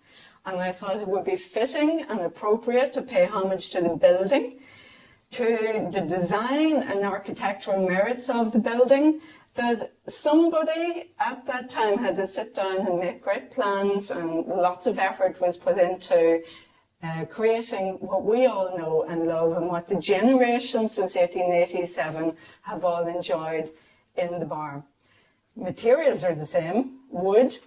And I thought it would be fitting and appropriate to pay homage to the building, to the design and architectural merits of the building, that somebody at that time had to sit down and make great plans, and lots of effort was put into creating what we all know and love, and what the generations since 1887 have all enjoyed in the bar. Materials are the same: wood,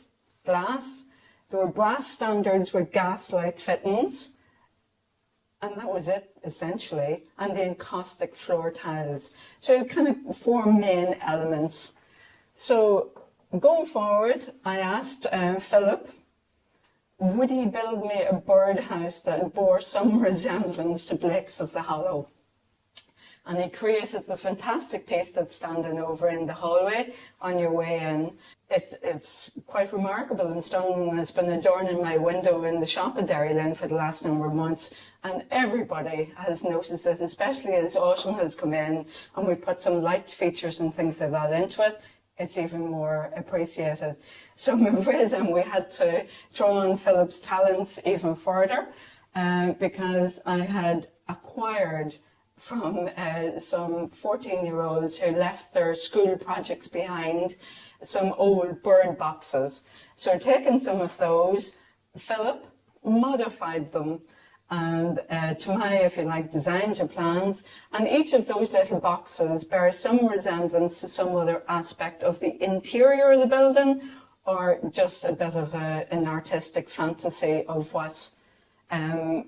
glass. There were brass standards with gaslight fittings, and that was it, essentially, and the encaustic floor tiles. So kind of four main elements. So going forward, I asked Philip, would he build me a birdhouse that bore some resemblance to Blake's of the Hollow? And he created the fantastic piece that's standing over in the hallway on your way in. It's quite remarkable and stunning, and it's been adorning my window in the shop at Derry Lane for the last number of months. And everybody has noticed it, especially as autumn has come in and we put some light features and things like that into it. It's even more appreciated. So I'm afraid then we had to draw on Philip's talents even further, because I had acquired from some 14-year-olds who left their school projects behind some old bird boxes. So taking some of those, Philip modified them and to my, if you like, designs or plans, and each of those little boxes bears some resemblance to some other aspect of the interior of the building, or just a bit of an artistic fantasy of what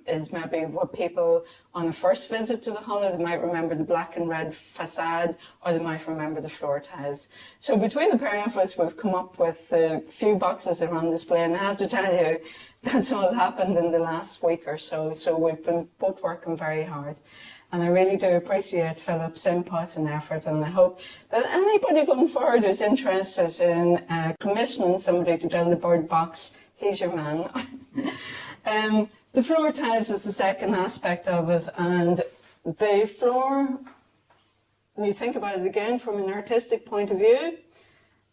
is maybe what people on a first visit to the Hollow, they might remember the black and red facade, or they might remember the floor tiles. So between the pair of us, we've come up with a few boxes that are on display, and I have to tell you, that's all happened in the last week or so. So we've been both working very hard. And I really do appreciate Philip's input and effort, and I hope that anybody going forward who's interested in commissioning somebody to build a bird box, he's your man. The floor tiles is the second aspect of it, and the floor, when you think about it again from an artistic point of view,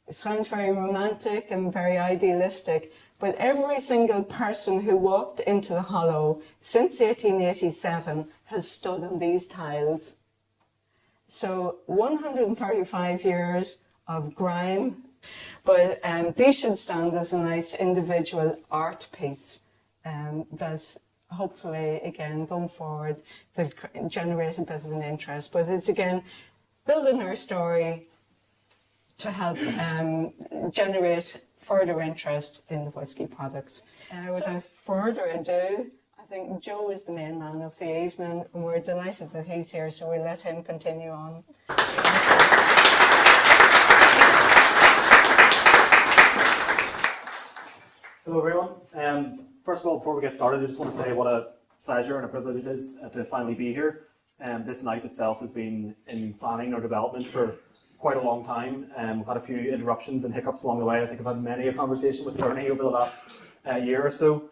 it sounds very romantic and very idealistic, but every single person who walked into the Hollow since 1887 has stood on these tiles. So 135 years of grime, but these should stand as a nice individual art piece. That hopefully, again, going forward, will generate a bit of an interest. But it's, again, building our story to help generate further interest in the whisky products. Without further ado, I think Joe is the main man of the evening, and we're delighted that he's here, so we'll let him continue on. Hello everyone. First of all, before we get started, I just want to say what a pleasure and a privilege it is to finally be here. This night itself has been in planning or development for quite a long time. We've had a few interruptions and hiccups along the way. I think I've had many a conversation with Bernie over the last year or so.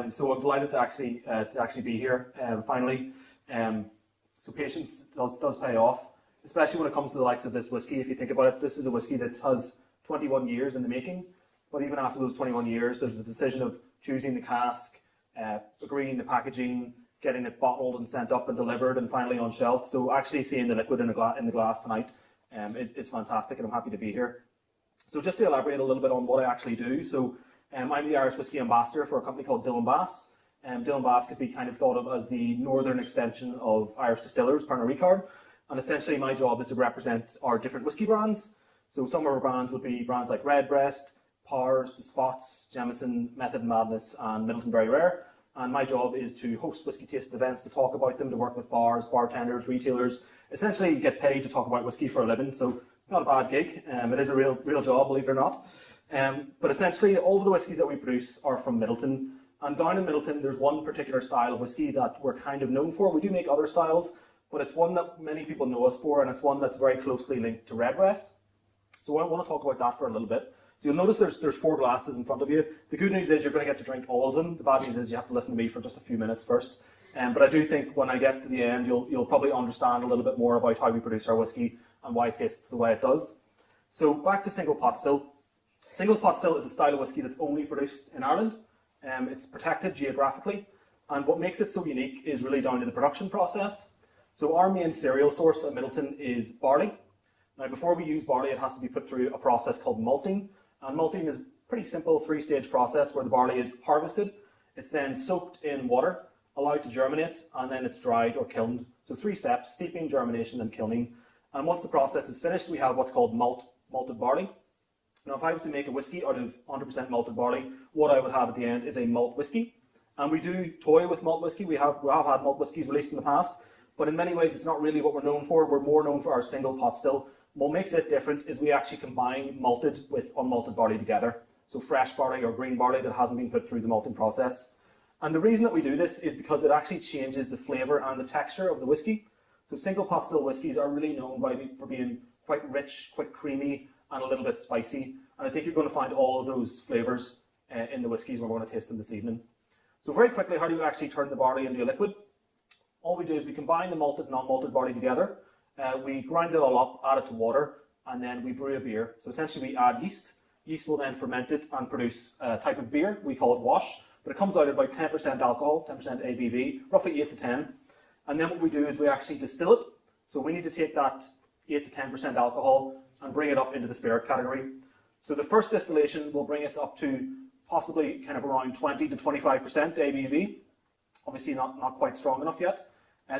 So I'm delighted to actually be here finally. So patience does pay off, especially when it comes to the likes of this whiskey. If you think about it, this is a whiskey that has 21 years in the making. But even after those 21 years, there's the decision of choosing the cask, agreeing the packaging, getting it bottled and sent up and delivered, and finally on shelf. So actually seeing the liquid in the glass tonight is fantastic, and I'm happy to be here. So just to elaborate a little bit on what I actually do. So I'm the Irish Whiskey Ambassador for a company called Dillon Bass. Dillon Bass could be kind of thought of as the northern extension of Irish Distillers, Pernod Ricard. And essentially my job is to represent our different whiskey brands. So some of our brands would be brands like Redbreast, Powers, The Spots, Jameson, Method and Madness, and Middleton Very Rare. And my job is to host whiskey tasting events, to talk about them, to work with bars, bartenders, retailers, essentially get paid to talk about whiskey for a living. So it's not a bad gig. It is a real job, believe it or not. But essentially all of the whiskies that we produce are from Middleton. And down in Middleton, there's one particular style of whiskey that we're kind of known for. We do make other styles, but it's one that many people know us for, and it's one that's very closely linked to Redbreast. So I want to talk about that for a little bit. So you'll notice there's 4 glasses in front of you. The good news is you're going to get to drink all of them. The bad news is you have to listen to me for just a few minutes first. But I do think when I get to the end, you'll probably understand a little bit more about how we produce our whiskey and why it tastes the way it does. So back to single pot still. Single pot still is a style of whiskey that's only produced in Ireland. It's protected geographically, and what makes it so unique is really down to the production process. So our main cereal source at Middleton is barley. Now before we use barley, it has to be put through a process called malting, and malting is a pretty simple 3-stage process where the barley is harvested, it's then soaked in water, allowed to germinate, and then it's dried or kilned. So 3 steps: steeping, germination, and kilning. And once the process is finished, we have what's called malted barley. Now, if I was to make a whiskey out of 100% malted barley, what I would have at the end is a malt whiskey. And we do toy with malt whiskey. We have had malt whiskies released in the past, but in many ways, it's not really what we're known for. We're more known for our single pot still. What makes it different is we actually combine malted with unmalted barley together. So fresh barley or green barley that hasn't been put through the malting process. And the reason that we do this is because it actually changes the flavour and the texture of the whiskey. So single pot still whiskies are really known for being quite rich, quite creamy, and a little bit spicy. And I think you're going to find all of those flavours in the whiskies we're going to taste them this evening. So very quickly, how do you actually turn the barley into a liquid? All we do is we combine the malted and unmalted barley together. We grind it all up, add it to water, and then we brew a beer. So essentially we add yeast. Yeast will then ferment it and produce a type of beer. We call it wash, but it comes out at about 10% alcohol, 10% ABV, roughly 8 to 10. And then what we do is we actually distill it. So we need to take that 8 to 10% alcohol and bring it up into the spirit category. So the first distillation will bring us up to possibly kind of around 20 to 25% ABV. Obviously not quite strong enough yet.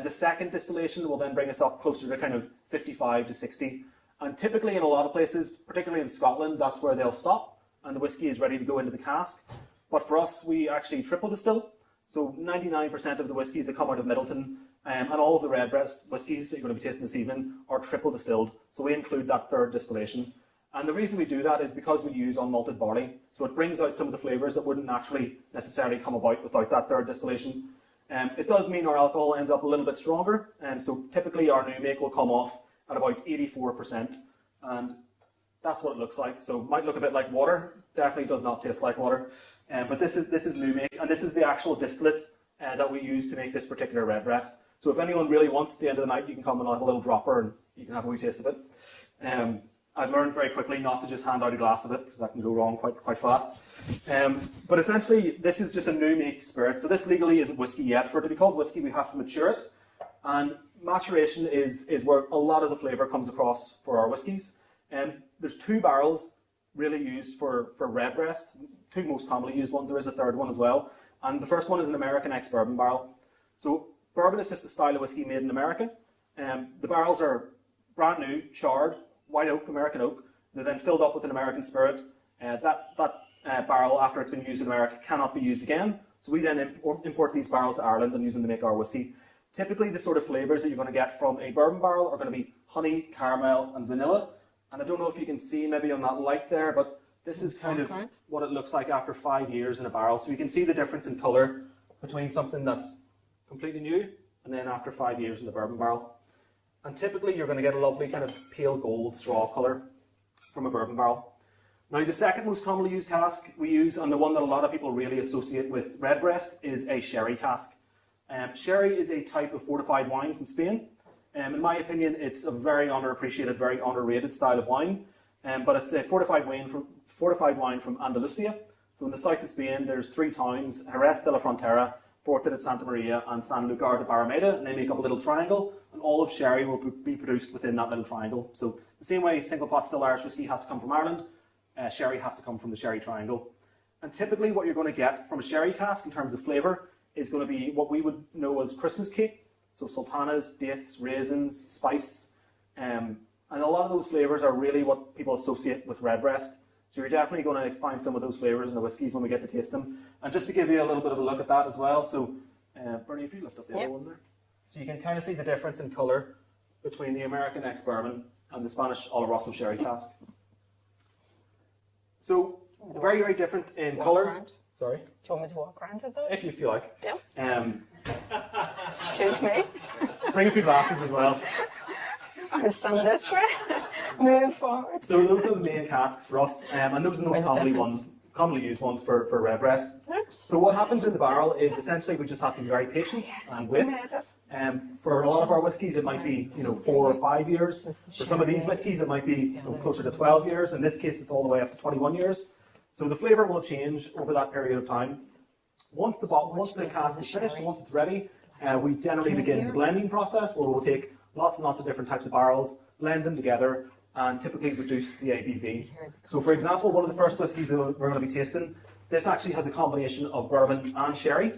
The second distillation will then bring us up closer to kind of 55 to 60. And typically in a lot of places, particularly in Scotland, that's where they'll stop and the whiskey is ready to go into the cask. But for us, we actually triple distill. So 99% of the whiskies that come out of Middleton and all of the Redbreast whiskies that you're going to be tasting this evening are triple distilled. So we include that third distillation. And the reason we do that is because we use unmalted barley. So it brings out some of the flavours that wouldn't naturally necessarily come about without that third distillation. It does mean our alcohol ends up a little bit stronger. So typically our new make will come off at about 84%. And that's what it looks like. So it might look a bit like water. Definitely does not taste like water. But this is new make, and this is the actual distillate that we use to make this particular Redbreast. So if anyone really wants at the end of the night, you can come and have a little dropper and you can have a wee taste of it. I've learned very quickly not to just hand out a glass of it, because that can go wrong quite fast. But essentially, this is just a new make spirit. So this legally isn't whiskey yet. For it to be called whiskey, we have to mature it. And maturation is where a lot of the flavour comes across for our whiskies. There's 2 barrels really used for Redbreast, 2 most commonly used ones. There is a third one as well. And the first one is an American ex-bourbon barrel. So bourbon is just a style of whiskey made in America. The barrels are brand new, charred, white oak, American oak. They're then filled up with an American spirit. That barrel, after it's been used in America, cannot be used again. So we then import these barrels to Ireland and use them to make our whiskey. Typically, the sort of flavours that you're going to get from a bourbon barrel are going to be honey, caramel, and vanilla. And I don't know if you can see maybe on that light there, but this is kind of what it looks like after 5 years in a barrel. So you can see the difference in colour between something that's completely new and then after 5 years in the bourbon barrel. And typically you're going to get a lovely kind of pale gold straw colour from a bourbon barrel. Now the second most commonly used cask we use, and the one that a lot of people really associate with Redbreast, is a sherry cask. Sherry is a type of fortified wine from Spain. In my opinion, it's a very underappreciated, very underrated style of wine. But it's a fortified wine from Andalusia. So in the south of Spain, there's 3 towns: Jerez de la Frontera, Porto de Santa Maria, and Sanlúcar de Barrameda, and they make up a little triangle, and all of sherry will be produced within that little triangle. So the same way single pot still Irish whiskey has to come from Ireland, sherry has to come from the sherry triangle. And typically what you're going to get from a sherry cask in terms of flavour is going to be what we would know as Christmas cake. So sultanas, dates, raisins, spice, and a lot of those flavours are really what people associate with Redbreast. So you're definitely going to find some of those flavours in the whiskies when we get to taste them. And just to give you a little bit of a look at that as well, so Bernie, if you lift up the other one there. So you can kind of see the difference in colour between the American ex-bourbon and the Spanish Oloroso sherry cask. So very, very different in colour. Sorry? Do you want me to walk around with those? If you feel like. Yeah. Excuse me. Bring a few glasses as well. I'll stand this way. Move forward. So those are the main casks for us, and those are the most commonly used ones for Redbreast. So what happens in the barrel is essentially we just have to be very patient and wait. For a lot of our whiskies, it might be 4 or 5 years. For some of these whiskies, it might be closer to 12 years. In this case, it's all the way up to 21 years. So the flavour will change over that period of time. Once the cask is finished, once it's ready, we generally begin the blending process where we'll take lots and lots of different types of barrels, blend them together, and typically reduce the ABV. So for example, one of the first whiskies that we're going to be tasting, this actually has a combination of bourbon and sherry.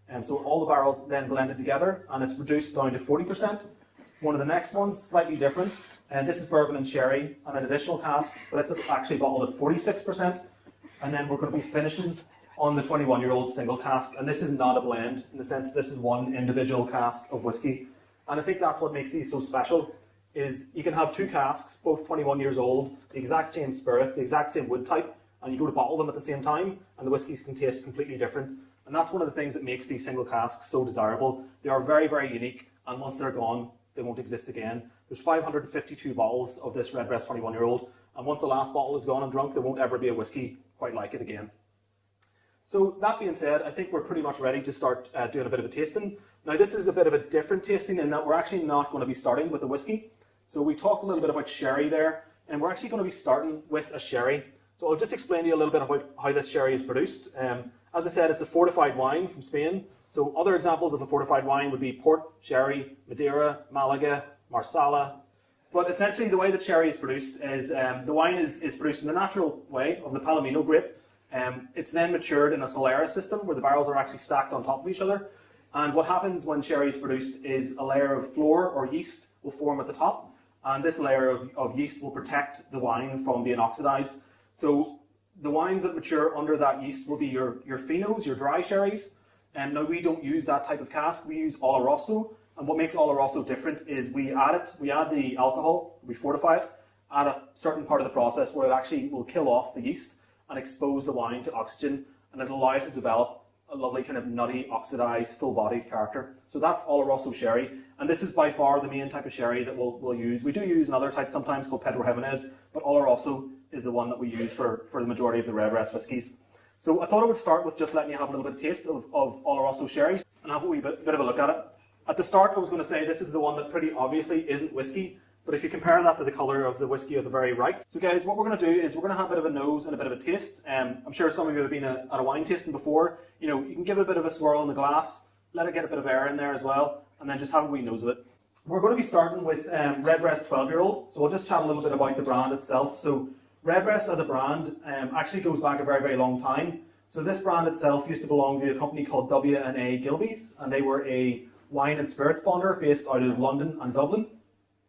And so all the barrels then blended together and it's reduced down to 40%. One of the next ones, slightly different, and this is bourbon and sherry and an additional cask, but it's actually bottled at 46%. And then we're going to be finishing on the 21-year-old single cask. And this is not a blend in the sense that this is one individual cask of whiskey. And I think that's what makes these so special, is you can have two casks, both 21 years old, the exact same spirit, the exact same wood type, and you go to bottle them at the same time, and the whiskies can taste completely different. And that's one of the things that makes these single casks so desirable. They are very, very unique, and once they're gone, they won't exist again. There's 552 bottles of this Redbreast 21-year-old, and once the last bottle is gone and drunk, there won't ever be a whiskey quite like it again. So that being said, I think we're pretty much ready to start doing a bit of a tasting. Now this is a bit of a different tasting in that we're actually not going to be starting with a whiskey. So we talked a little bit about sherry there, and we're actually going to be starting with a sherry. So I'll just explain to you a little bit about how this sherry is produced. As I said, it's a fortified wine from Spain. So other examples of a fortified wine would be port, sherry, Madeira, Malaga, Marsala. But essentially the way that sherry is produced is the wine is produced in the natural way of the Palomino grape. It's then matured in a solera system where the barrels are actually stacked on top of each other. And what happens when sherry is produced is a layer of flour or yeast will form at the top. And this layer of yeast will protect the wine from being oxidized. So the wines that mature under that yeast will be your finos, your dry sherries. And now we don't use that type of cask, we use Oloroso. And what makes Oloroso different is we add the alcohol, we fortify it at a certain part of the process where it actually will kill off the yeast and expose the wine to oxygen, and it'll allow it to develop a lovely kind of nutty, oxidized, full-bodied character. So that's Oloroso sherry, and this is by far the main type of sherry that we'll use. We do use another type sometimes called Pedro Jimenez, but Oloroso is the one that we use for the majority of the Redbreast whiskies. So I thought I would start with just letting you have a little bit of taste of Oloroso sherry and have a wee bit of a look at it. At the start, I was going to say this is the one that pretty obviously isn't whiskey, but if you compare that to the colour of the whiskey at the very right. So guys, what we're going to do is we're going to have a bit of a nose and a bit of a taste. I'm sure some of you have been at a wine tasting before. You know, you can give it a bit of a swirl in the glass, let it get a bit of air in there as well, and then just have a wee nose of it. We're going to be starting with Redbreast 12-year-old, so we'll just chat a little bit about the brand itself. So Redbreast as a brand actually goes back a very, very long time. So this brand itself used to belong to a company called W&A Gilbey's, and they were a wine and spirits bonder based out of London and Dublin.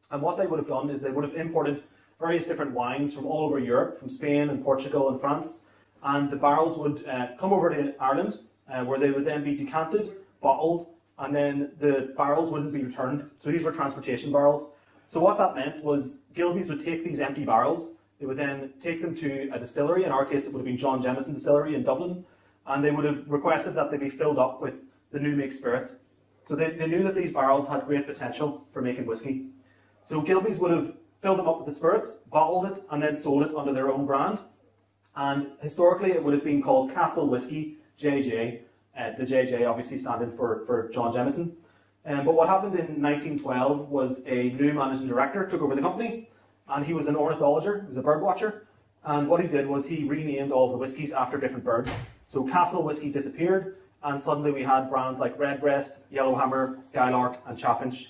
And what they would have done is they would have imported various different wines from all over Europe, from Spain and Portugal and France, and the barrels would come over to Ireland, where they would then be decanted, bottled, and then the barrels wouldn't be returned. So these were transportation barrels. So what that meant was Gilbey's would take these empty barrels, they would then take them to a distillery, in our case it would have been John Jameson Distillery in Dublin, and they would have requested that they be filled up with the new make spirit. So they knew that these barrels had great potential for making whiskey. So Gilbey's would have filled them up with the spirit, bottled it, and then sold it under their own brand. And historically, it would have been called Castle Whiskey JJ, the JJ obviously standing for John Jameson. But what happened in 1912 was a new managing director took over the company, and he was an ornithologer, he was a bird watcher. And what he did was he renamed all of the whiskies after different birds. So Castle Whiskey disappeared, and suddenly we had brands like Redbreast, Yellowhammer, Skylark, and Chaffinch.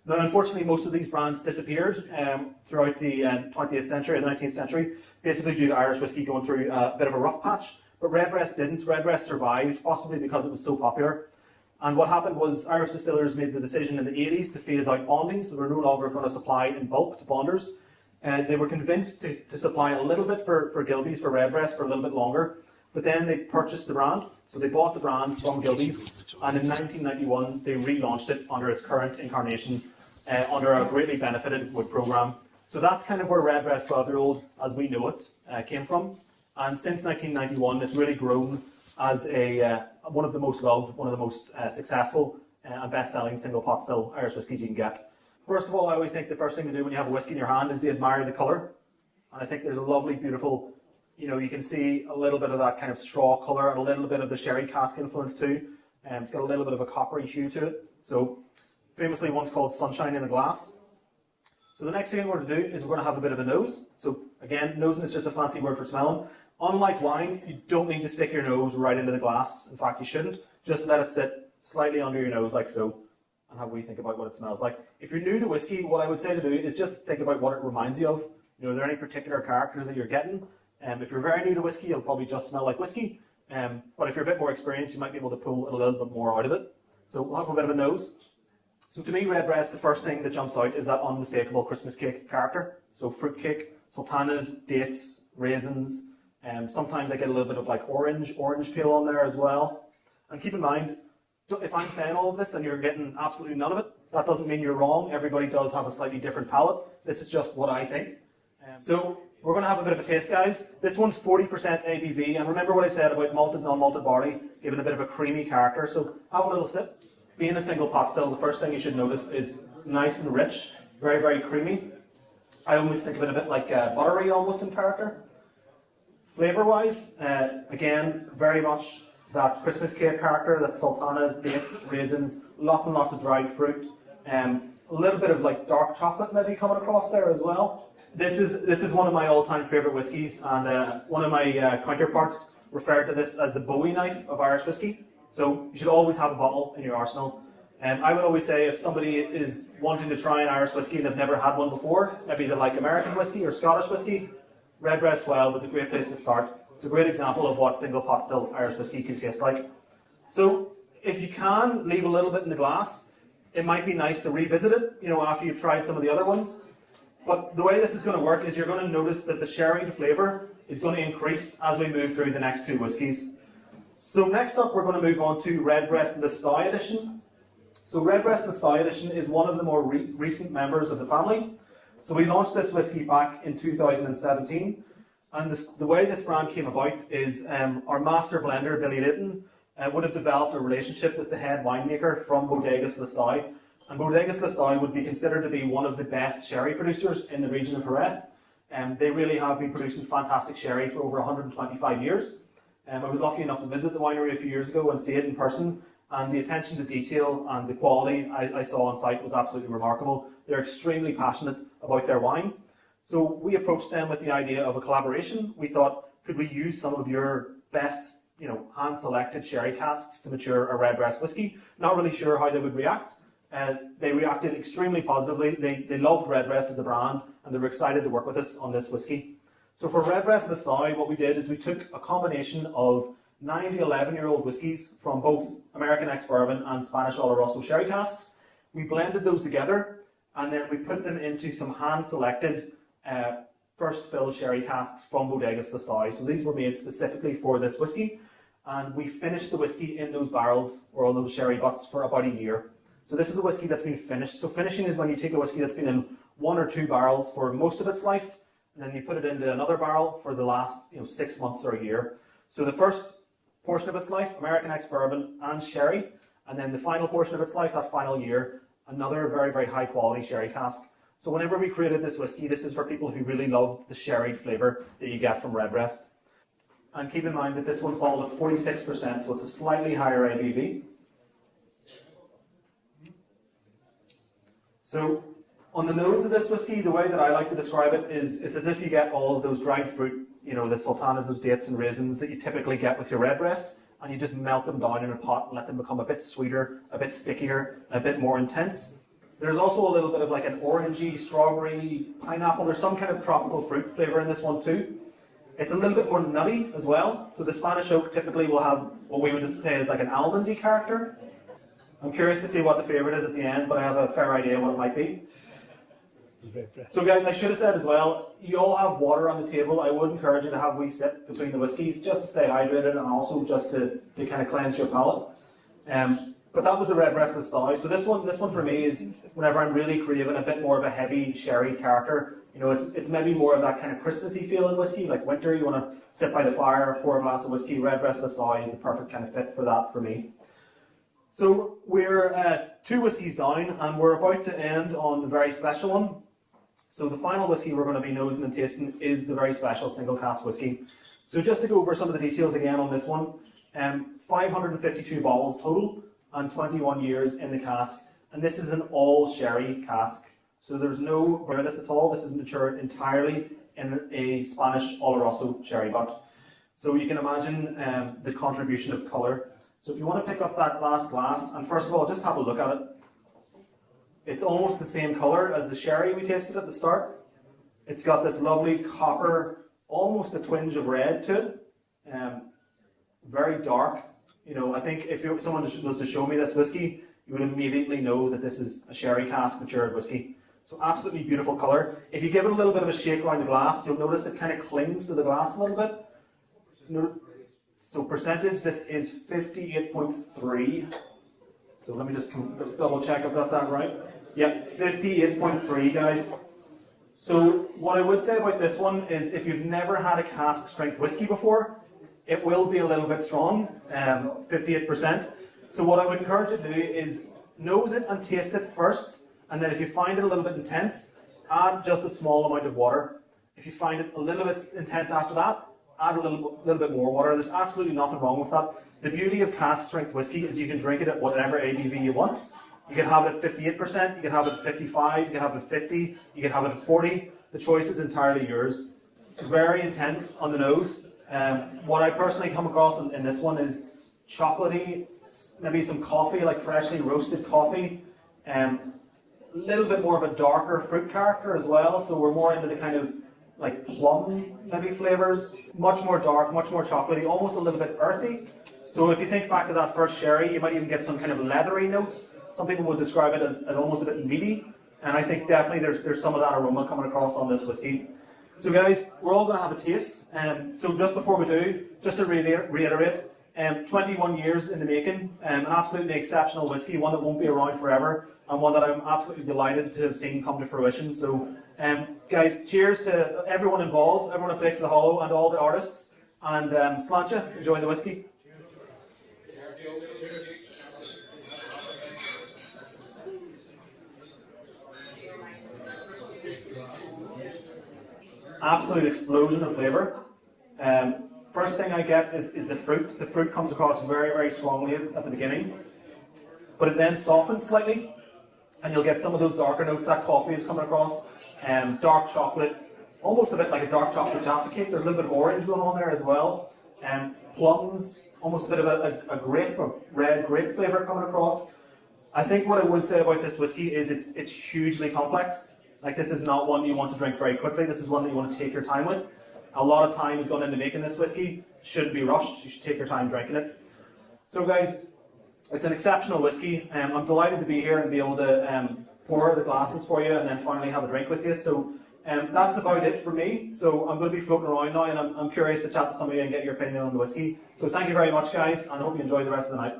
Now, unfortunately, most of these brands disappeared throughout the 20th century and the 19th century, basically due to Irish whiskey going through a bit of a rough patch. But Redbreast didn't. Redbreast survived, possibly because it was so popular. And what happened was Irish distillers made the decision in the 80s to phase out bonding, so they were no longer going to supply in bulk to bonders. They were convinced to supply a little bit for Gilbey's, for Redbreast, for a little bit longer. But then they purchased the brand, so they bought the brand from Gilbey's, and in 1991 they relaunched it under its current incarnation, under a greatly benefited wood programme. So that's kind of where Redbreast 12-year-old, as we know it, came from. And since 1991, it's really grown as one of the most loved, one of the most successful and best-selling single pot still Irish whiskies you can get. First of all, I always think the first thing to do when you have a whiskey in your hand is to admire the colour. And I think there's a lovely, beautiful, You know, you can see a little bit of that kind of straw colour and a little bit of the sherry cask influence too. It's got a little bit of a coppery hue to it. So famously one's called Sunshine in a Glass. So the next thing we're going to do is we're going to have a bit of a nose. So again, nosing is just a fancy word for smelling. Unlike wine, you don't need to stick your nose right into the glass. In fact, you shouldn't. Just let it sit slightly under your nose like so, and have a wee think about what it smells like. If you're new to whiskey, what I would say to do is just think about what it reminds you of. You know, are there any particular characters that you're getting? If you're very new to whiskey, it'll probably just smell like whiskey. But if you're a bit more experienced, you might be able to pull a little bit more out of it. So we'll have a bit of a nose. So to me, Redbreast, the first thing that jumps out is that unmistakable Christmas cake character. So fruit cake, sultanas, dates, raisins. Sometimes I get a little bit of like orange peel on there as well. And keep in mind, if I'm saying all of this and you're getting absolutely none of it, that doesn't mean you're wrong. Everybody does have a slightly different palate. This is just what I think. So we're going to have a bit of a taste, guys. This one's 40% ABV, and remember what I said about malted, non-malted barley, giving a bit of a creamy character. So have a little sip. Being a single pot still, the first thing you should notice is nice and rich, very, very creamy. I always think of it a bit like buttery almost in character. Flavour-wise, again, very much that Christmas cake character, that sultanas, dates, raisins, lots and lots of dried fruit. A little bit of like dark chocolate maybe coming across there as well. This is one of my all-time favourite whiskies, and one of my counterparts referred to this as the Bowie knife of Irish whiskey. So you should always have a bottle in your arsenal. I would always say if somebody is wanting to try an Irish whiskey and they've never had one before, maybe they like American whiskey or Scottish whiskey, Redbreast 12 is a great place to start. It's a great example of what single pot still Irish whiskey can taste like. So if you can, leave a little bit in the glass. It might be nice to revisit it, you know, after you've tried some of the other ones. But the way this is going to work is you're going to notice that the sherried flavour is going to increase as we move through the next two whiskies. So next up we're going to move on to Redbreast Lestau Edition. So Redbreast Lestau Edition is one of the more recent members of the family. So we launched this whiskey back in 2017. And the way this brand came about is our master blender, Billy Leighton, would have developed a relationship with the head winemaker from Bodegas Lestau. And Bodegas Lestau would be considered to be one of the best sherry producers in the region of Jerez. They really have been producing fantastic sherry for over 125 years. I was lucky enough to visit the winery a few years ago and see it in person, and the attention to detail and the quality I saw on site was absolutely remarkable. They're extremely passionate about their wine. So we approached them with the idea of a collaboration. We thought, could we use some of your best, you know, hand-selected sherry casks to mature a Redbreast whiskey? Not really sure how they would react. They reacted extremely positively. They loved Redbreast as a brand, and they were excited to work with us on this whiskey. So for Redbreast Lestau, what we did is we took a combination of 9 to 11-year-old whiskies from both American ex-bourbon and Spanish Oloroso sherry casks. We blended those together, and then we put them into some hand-selected first fill sherry casks from Bodegas Lestau. So these were made specifically for this whiskey, and we finished the whiskey in those barrels or all those sherry butts for about a year. So this is a whiskey that's been finished. So finishing is when you take a whiskey that's been in 1 or 2 barrels for most of its life, and then you put it into another barrel for the last 6 months or a year. So the first portion of its life, American ex-bourbon and sherry, and then the final portion of its life, that final year, another very, very high quality sherry cask. So whenever we created this whiskey, this is for people who really love the sherried flavour that you get from Redbreast. And keep in mind that this one's bottled at 46%, so it's a slightly higher ABV. So on the nose of this whiskey, the way that I like to describe it is it's as if you get all of those dried fruit, the sultanas, those dates and raisins that you typically get with your Redbreast, and you just melt them down in a pot and let them become a bit sweeter, a bit stickier, a bit more intense. There's also a little bit of like an orangey, strawberry, pineapple. There's some kind of tropical fruit flavour in this one too. It's a little bit more nutty as well. So the Spanish oak typically will have what we would say is like an almondy character. I'm curious to see what the favourite is at the end, but I have a fair idea what it might be. So guys, I should have said as well, you all have water on the table. I would encourage you to have a wee sip between the whiskies just to stay hydrated and also just to kind of cleanse your palate. But that was the Redbreast Lestau. So this one for me is whenever I'm really craving a bit more of a heavy sherry character. It's maybe more of that kind of Christmassy feel in whiskey, like winter. You want to sit by the fire, pour a glass of whiskey. Redbreast Lestau is the perfect kind of fit for that for me. So we're 2 whiskies down, and we're about to end on the very special one. So the final whiskey we're going to be nosing and tasting is the very special single cask whiskey. So just to go over some of the details again on this one, 552 bottles total and 21 years in the cask. And this is an all sherry cask. So there's no bear this at all. This is matured entirely in a Spanish Oloroso sherry butt. So you can imagine the contribution of colour. So if you want to pick up that last glass, and first of all, just have a look at it. It's almost the same colour as the sherry we tasted at the start. It's got this lovely copper, almost a twinge of red to it. Very dark. You know, I think if someone was to show me this whiskey, you would immediately know that this is a sherry cask matured whiskey. So absolutely beautiful colour. If you give it a little bit of a shake around the glass, you'll notice it kind of clings to the glass a little bit. So percentage, this is 58.3. So let me just double check I've got that right. Yep, 58.3, guys. So what I would say about this one is if you've never had a cask strength whiskey before, it will be a little bit strong, 58%. So what I would encourage you to do is nose it and taste it first, and then if you find it a little bit intense, add just a small amount of water. If you find it a little bit intense after that, add a little bit more water. There's absolutely nothing wrong with that. The beauty of cask strength whiskey is you can drink it at whatever ABV you want. You can have it at 58%, you can have it at 55, you can have it at 50, you can have it at 40. The choice is entirely yours. Very intense on the nose. What I personally come across in this one is chocolatey, maybe some coffee, like freshly roasted coffee. A little bit more of a darker fruit character as well, so we're more into the kind of like plum maybe flavours. Much more dark, much more chocolatey, almost a little bit earthy. So if you think back to that first sherry, you might even get some kind of leathery notes. Some people would describe it as almost a bit meaty, and I think definitely there's some of that aroma coming across on this whiskey. So guys, we're all going to have a taste. So just before we do, just to reiterate, 21 years in the making, an absolutely exceptional whiskey, one that won't be around forever, and one that I'm absolutely delighted to have seen come to fruition. So guys, cheers to everyone involved, everyone at Bakes of the Hollow, and all the artists. And Sláinte, enjoy the whiskey. Absolute explosion of flavour. First thing I get is the fruit. The fruit comes across very, very strongly at the beginning, but it then softens slightly, and you'll get some of those darker notes. That coffee is coming across, dark chocolate, almost a bit like a dark chocolate Jaffa cake. There's a little bit of orange going on there as well, plums, almost a bit of a grape, a red grape flavour coming across. I think what I would say about this whiskey is it's hugely complex. Like, this is not one you want to drink very quickly. This is one that you want to take your time with. A lot of time has gone into making this whiskey. Shouldn't be rushed. You should take your time drinking it. So guys, it's an exceptional whiskey. I'm delighted to be here and be able to pour the glasses for you and then finally have a drink with you. So that's about it for me. So I'm going to be floating around now, and I'm curious to chat to some of you and get your opinion on the whiskey. So thank you very much, guys, and I hope you enjoy the rest of the night.